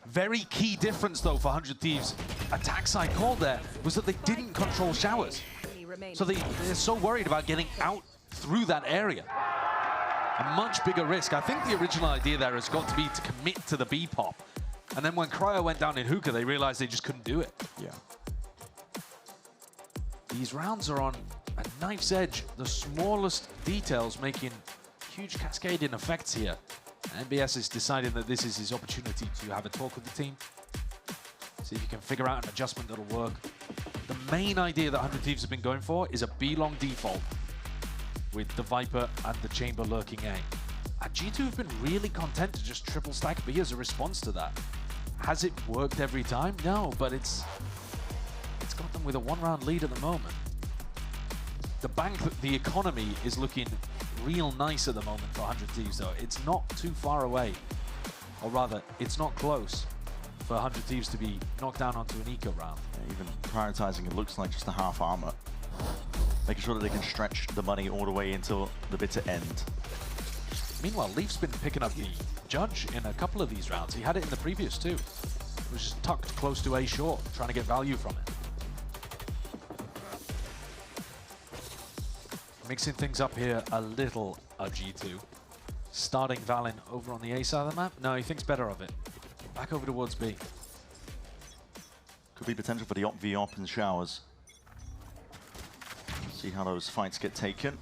Very key difference, though, for 100 Thieves. Attack side call there was that they didn't control showers. So they're so worried about getting out through that area. A much bigger risk. I think the original idea there has got to be to commit to the B pop. And then when Cryo went down in Hookah, they realized they just couldn't do it. Yeah. These rounds are on a knife's edge. The smallest details making huge cascading effects here. NBS is deciding that this is his opportunity to have a talk with the team. See if you can figure out an adjustment that'll work. The main idea that 100 Thieves have been going for is a B-long default with the Viper and the Chamber lurking A. And G2 have been really content to just triple stack B as a response to that. Has it worked every time? No, but it's got them with a 1-round lead at the moment. The bank, the economy is looking real nice at the moment for 100 Thieves, though. It's not too far away, or rather, it's not close for 100 Thieves to be knocked down onto an eco round. Yeah, even prioritizing, it looks like just a half armor. Making sure that they can stretch the money all the way until the bitter end. Meanwhile, Leaf's been picking up the Judge in a couple of these rounds. He had it in the previous 2. It was just tucked close to A short, trying to get value from it. Mixing things up here a little, G2. Starting Valen over on the A side of the map. No, he thinks better of it. Back over towards B. Could be potential for the op v op and showers. See how those fights get taken.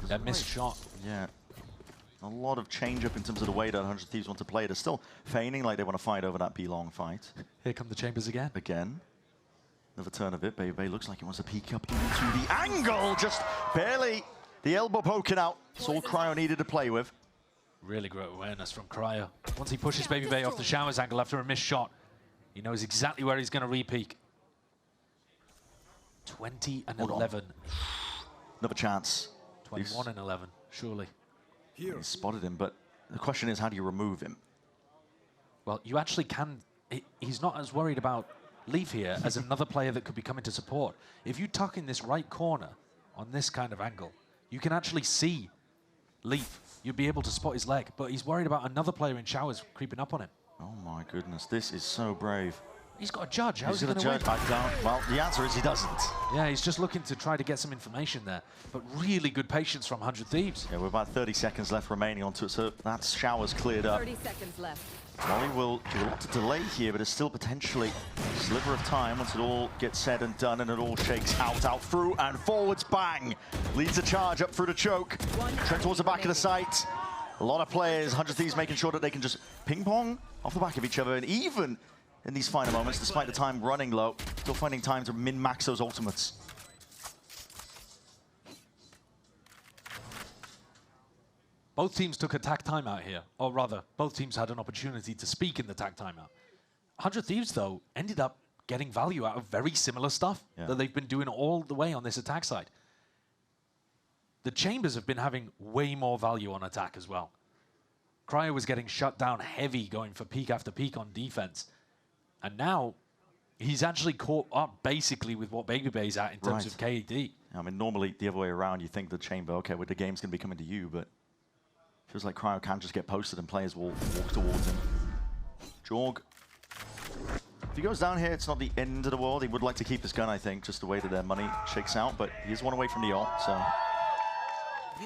That missed shot. Yeah. A lot of change up in terms of the way that 100 Thieves want to play. They're still feigning like they want to fight over that B-long fight. Here come the Chambers again. Again. Another turn of it. Bebe looks like he wants to peek up into the angle. Just barely. The elbow poking out. That's all Cryo needed to play with. Really great awareness from Cryo. Once he pushes Baby Bay off the showers angle after a missed shot, he knows exactly where he's going to re-peek. 20 and 11. Another chance. 21 and 11, surely. He spotted him, but the question is, how do you remove him? Well, you actually can. He's not as worried about Leaf here as another player that could be coming to support. If you tuck in this right corner on this kind of angle, you can actually see Leaf. You'd be able to spot his leg, but he's worried about another player in showers creeping up on him. Oh my goodness, this is so brave. He's got a judge. How's he going to win? I don't. Well, the answer is he doesn't. Yeah, he's just looking to try to get some information there, but really good patience from 100 Thieves. Yeah, we're about 30 seconds left remaining onto it, so that showers cleared up. 30 seconds left. Molly will do a lot to delay here, but it's still potentially a sliver of time once it all gets said and done and it all shakes out through and forwards, bang! Leads a charge up through the choke. Trent towards the back of the site. A lot of players, 100 Thieves making sure that they can just ping-pong off the back of each other, and even in these final moments, despite the time running low, still finding time to min-max those ultimates. Both teams took a tack timeout here, or rather, both teams had an opportunity to speak in the tack timeout. 100 Thieves, though, ended up getting value out of very similar stuff that they've been doing all the way on this attack side. The Chambers have been having way more value on attack as well. Cryo was getting shut down heavy, going for peak after peak on defense. And now, he's actually caught up basically with what Baby Bay's at in terms of KD. I mean, normally the other way around, you think the Chamber, okay, well, the game's going to be coming to you, but feels like Cryo can just get posted and players will walk towards him. Jorg, if he goes down here, it's not the end of the world. He would like to keep his gun, I think, just the way that their money shakes out, but he is one away from the ult, so.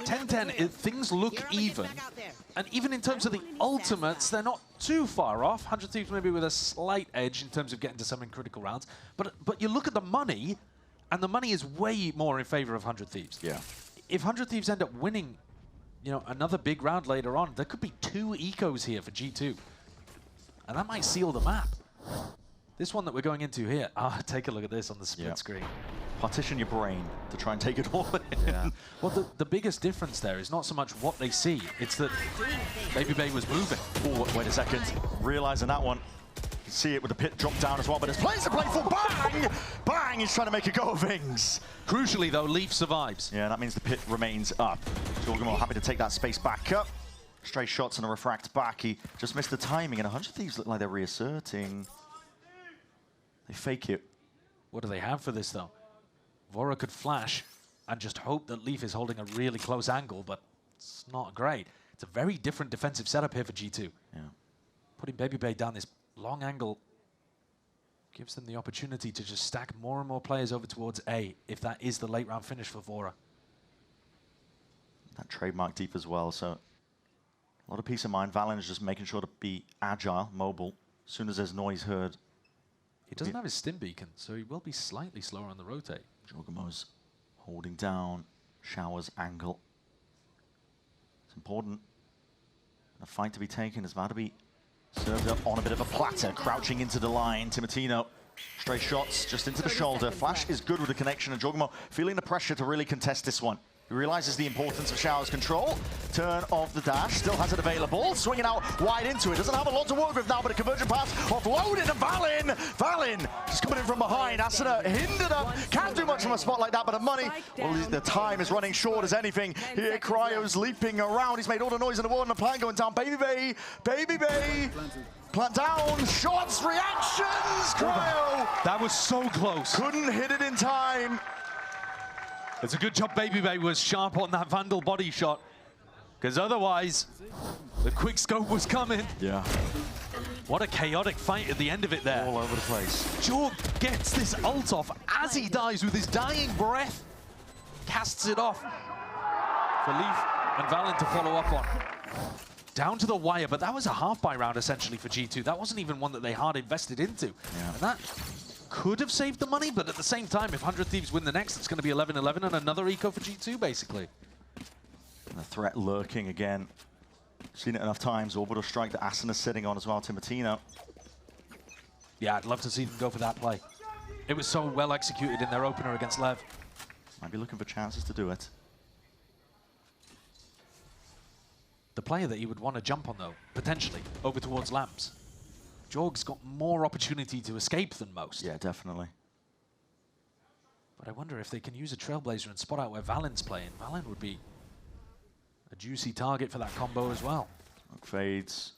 10-10, things look even. And even in terms of the ultimates, they're not too far off. 100 Thieves maybe with a slight edge in terms of getting to some in critical rounds. But you look at the money, and the money is way more in favor of 100 Thieves. Yeah. If 100 Thieves end up winning, you know, another big round later on. There could be 2 ecos here for G2. And that might seal the map. This one that we're going into here, take a look at this on the split screen. Partition your brain to try and take it all in. Yeah. Well, the biggest difference there is not so much what they see, it's that Baby Bay was moving. Oh, wait a second. Realizing that one. You see it with the pit drop down as well, but it's plays a playful bang! Bang! He's trying to make a go of things. Crucially, though, Leaf survives. Yeah, that means the pit remains up. Jorgamo happy to take that space back up. Straight shots and a refract back. He just missed the timing, and 100 Thieves look like they're reasserting. They fake it. What do they have for this, though? Vora could flash and just hope that Leaf is holding a really close angle, but it's not great. It's a very different defensive setup here for G2. Yeah. Putting Baby Bay down this long angle gives them the opportunity to just stack more and more players over towards A, if that is the late round finish for Vora. That trademark deep as well, so a lot of peace of mind. Valen is just making sure to be agile, mobile, as soon as there's noise heard. He doesn't have his stim beacon, so he will be slightly slower on the rotate. Jorgamo's holding down Shower's angle. It's important. A fight to be taken is about to be served up on a bit of a platter, crouching into the line. Timotino, stray shots just into the shoulder. Flash is good with the connection, and Jorgamo feeling the pressure to really contest this one. He realizes the importance of Shower's control. Turn of the dash, still has it available. Swinging out wide into it. Doesn't have a lot to work with now, but a conversion pass offloaded to Valen. Valen just coming in from behind. Asuna hindered up. Can't do much from a spot like that, but the money, well, the time is running short as anything. Here, Cryo's leaping around. He's made all the noise in the world, and the plan going down. Baby Bay, Baby Bay. Plant down, shots, reactions, Cryo. That was so close. Couldn't hit it in time. It's a good job Baby Bay was sharp on that Vandal body shot, because otherwise, the quick scope was coming. Yeah. What a chaotic fight at the end of it there. All over the place. Jorg gets this ult off as he dies with his dying breath. Casts it off for Leaf and Valen to follow up on. Down to the wire, but that was a half-buy round essentially for G2. That wasn't even one that they hard invested into. Yeah. And that could have saved the money, but at the same time, if 100 Thieves win the next, it's going to be 11-11 and another eco for G2, basically. And the threat lurking again. Seen it enough times. Orbital strike that Asuna's sitting on as well, Timotino. Yeah, I'd love to see them go for that play. It was so well executed in their opener against Lev. Might be looking for chances to do it. The player that he would want to jump on, though, potentially, over towards Lamps. Jorg's got more opportunity to escape than most. Yeah, definitely. But I wonder if they can use a Trailblazer and spot out where Valen's playing. Valen would be a juicy target for that combo as well. Smoke fades.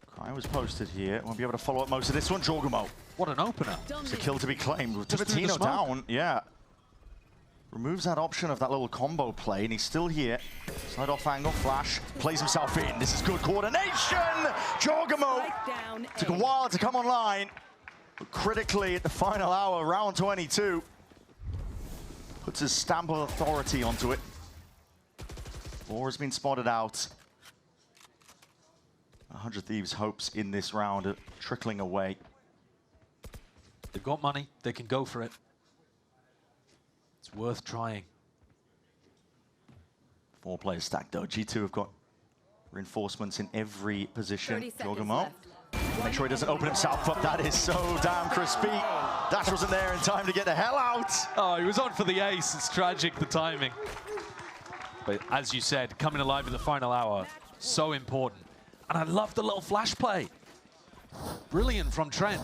Cryo was posted here. Won't be able to follow up most of this one. Jorgamo. What an opener. It's a kill to be claimed. Just through the Timotino smoke. down. Yeah. Removes that option of that little combo play, and he's still here. Slide off angle, flash, plays himself in. This is good coordination. Jorgamo took a while to come online, but critically at the final hour, round 22, puts his stamp of authority onto it. Four has been spotted out. 100 Thieves' hopes in this round are trickling away. They've got money. They can go for it. It's worth trying. 4 players stacked though. G2 have got reinforcements in every position. 30 seconds Jorgamo. left. Make sure he doesn't open himself up. That is so damn crispy. Dash wasn't there in time to get the hell out. Oh, he was on for the ace. It's tragic, the timing. But as you said, coming alive in the final hour, so important. And I love the little flash play. Brilliant from Trent.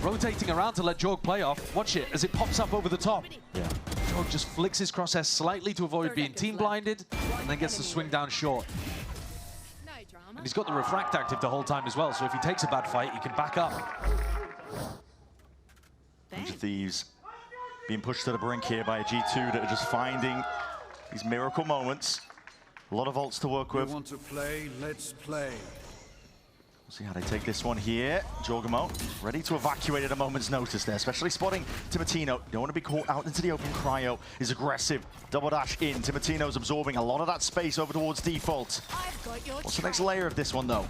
Rotating around to let Jorg play off. Watch it as it pops up over the top. Yeah. Jorg just flicks his crosshair slightly to avoid being team blinded, and then gets the swing down short. And he's got the refract active the whole time as well, so if he takes a bad fight, he can back up. 100 Thieves being pushed to the brink here by a G2 that are just finding these miracle moments. A lot of ults to work You with. want to play? Let's play. We'll see how they take this one here. Jorgamo ready to evacuate at a moment's notice there, especially spotting Timotino. Don't want to be caught out into the open. Cryo is aggressive. Double dash in. Timotino's absorbing a lot of that space over towards default. What's the next layer of this one, though?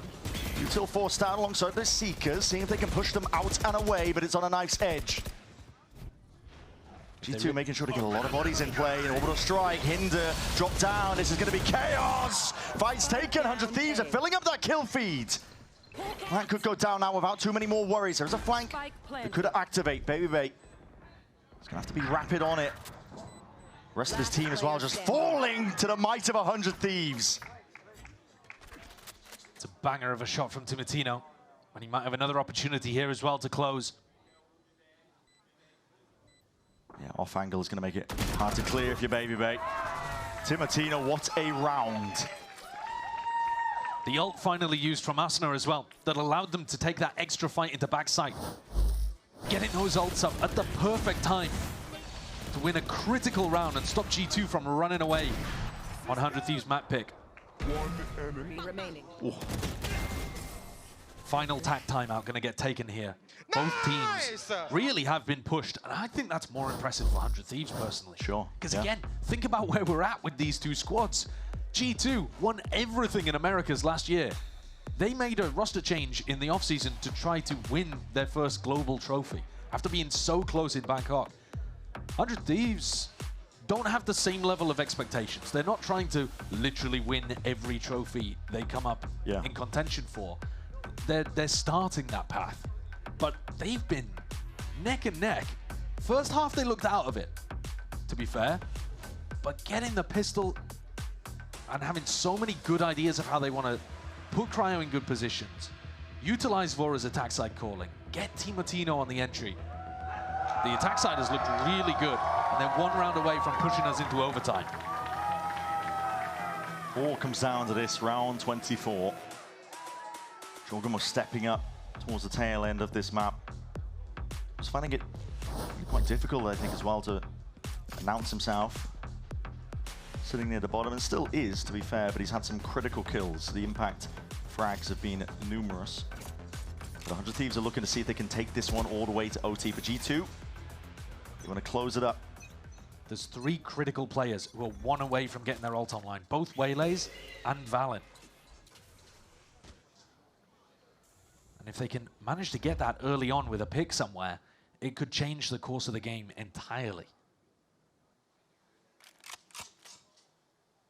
Util forced down alongside the Seekers, seeing if they can push them out and away, but it's on a knife's edge. G2 making sure to get a lot of bodies in play. An orbital strike, Hinder, drop down. This is going to be chaos. Fight's taken. 100 Thieves are filling up that kill feed. That could go down now without too many more worries. There's a flank that could activate. Baby Bait. He's going to have to be rapid on it. Rest of his team as well, just falling to the might of 100 Thieves. It's a banger of a shot from Timotino. And he might have another opportunity here as well to close. Yeah, off angle is going to make it hard to clear if you're Baby Bait. Timotino, what a round. The ult finally used from Asuna as well, that allowed them to take that extra fight into backside. Getting those ults up at the perfect time to win a critical round and stop G2 from running away on 100 Thieves map pick. One enemy remaining. Ooh. Final tack timeout going to get taken here. Both teams really have been pushed, and I think that's more impressive for 100 Thieves personally. Sure. Because again, think about where we're at with these two squads. G2 won everything in Americas last year. They made a roster change in the offseason to try to win their first global trophy after being so close in Bangkok. 100 Thieves don't have the same level of expectations. They're not trying to literally win every trophy they come up in contention for. They're starting that path, but they've been neck and neck. First half they looked out of it, to be fair, but getting the pistol and having so many good ideas of how they want to put Cryo in good positions, utilize Vora's attack side calling, get Timotino on the entry. The attack side has looked really good, and they're one round away from pushing us into overtime. All comes down to this round 24. Jorgen was stepping up towards the tail end of this map. Was finding it quite difficult, I think, as well, to announce himself. Sitting near the bottom, and still is, to be fair, but he's had some critical kills. The impact frags have been numerous. But 100 Thieves are looking to see if they can take this one all the way to OT. But G2, they want to close it up. There's 3 critical players who are 1 away from getting their ult online, both Waylays and Valen. And if they can manage to get that early on with a pick somewhere, it could change the course of the game entirely.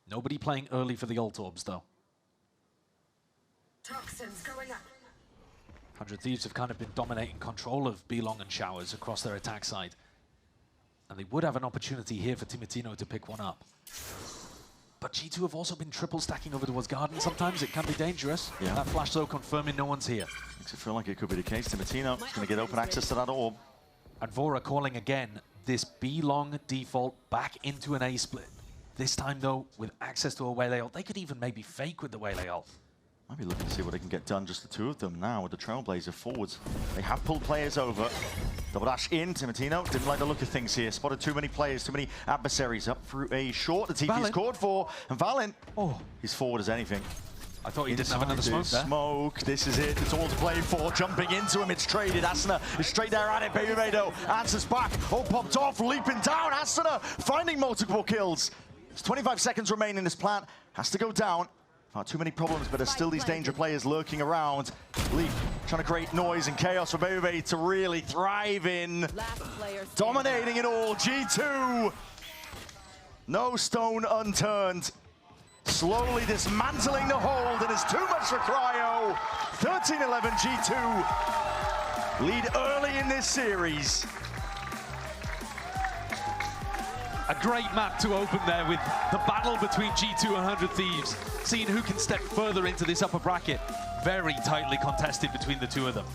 Nobody playing early for the ult orbs, though. Toxins going up. 100 Thieves have kind of been dominating control of B-Long and Showers across their attack side. And they would have an opportunity here for Timotino to pick one up. But G2 have also been triple stacking over towards Garden. Sometimes it can be dangerous. Yeah. That flash, though, confirming no one's here. Makes it feel like it could be the case. Timotino is going to get open access to that orb. And Vora calling again this B-Long default back into an A split. This time, though, with access to a Waylay ult. They could even maybe fake with the Waylay ult. Might be looking to see what they can get done, just the 2 of them now with the Trailblazer forwards. They have pulled players over. Double dash in, Timotino didn't like the look of things here. Spotted too many players, too many adversaries up through a short. The TP's called for, and Valen, he's forward as anything. I thought he didn't have another smoke there. Smoke, this is it, it's all to play for. Jumping into him, it's traded. Asuna is straight there at it. Baby Mado answers back. Oh, popped off, leaping down. Asuna finding multiple kills. There's 25 seconds remaining in this plant. Has to go down. Too many problems, but there's still these danger players lurking around. Leaf trying to create noise and chaos for Baby to really thrive in. Dominating it all. G2. No stone unturned. Slowly dismantling the hold, and it's too much for Cryo. 13-11 G2. Lead early in this series. A great map to open there with the battle between G2 and 100 Thieves. Seeing who can step further into this upper bracket. Very tightly contested between the 2 of them.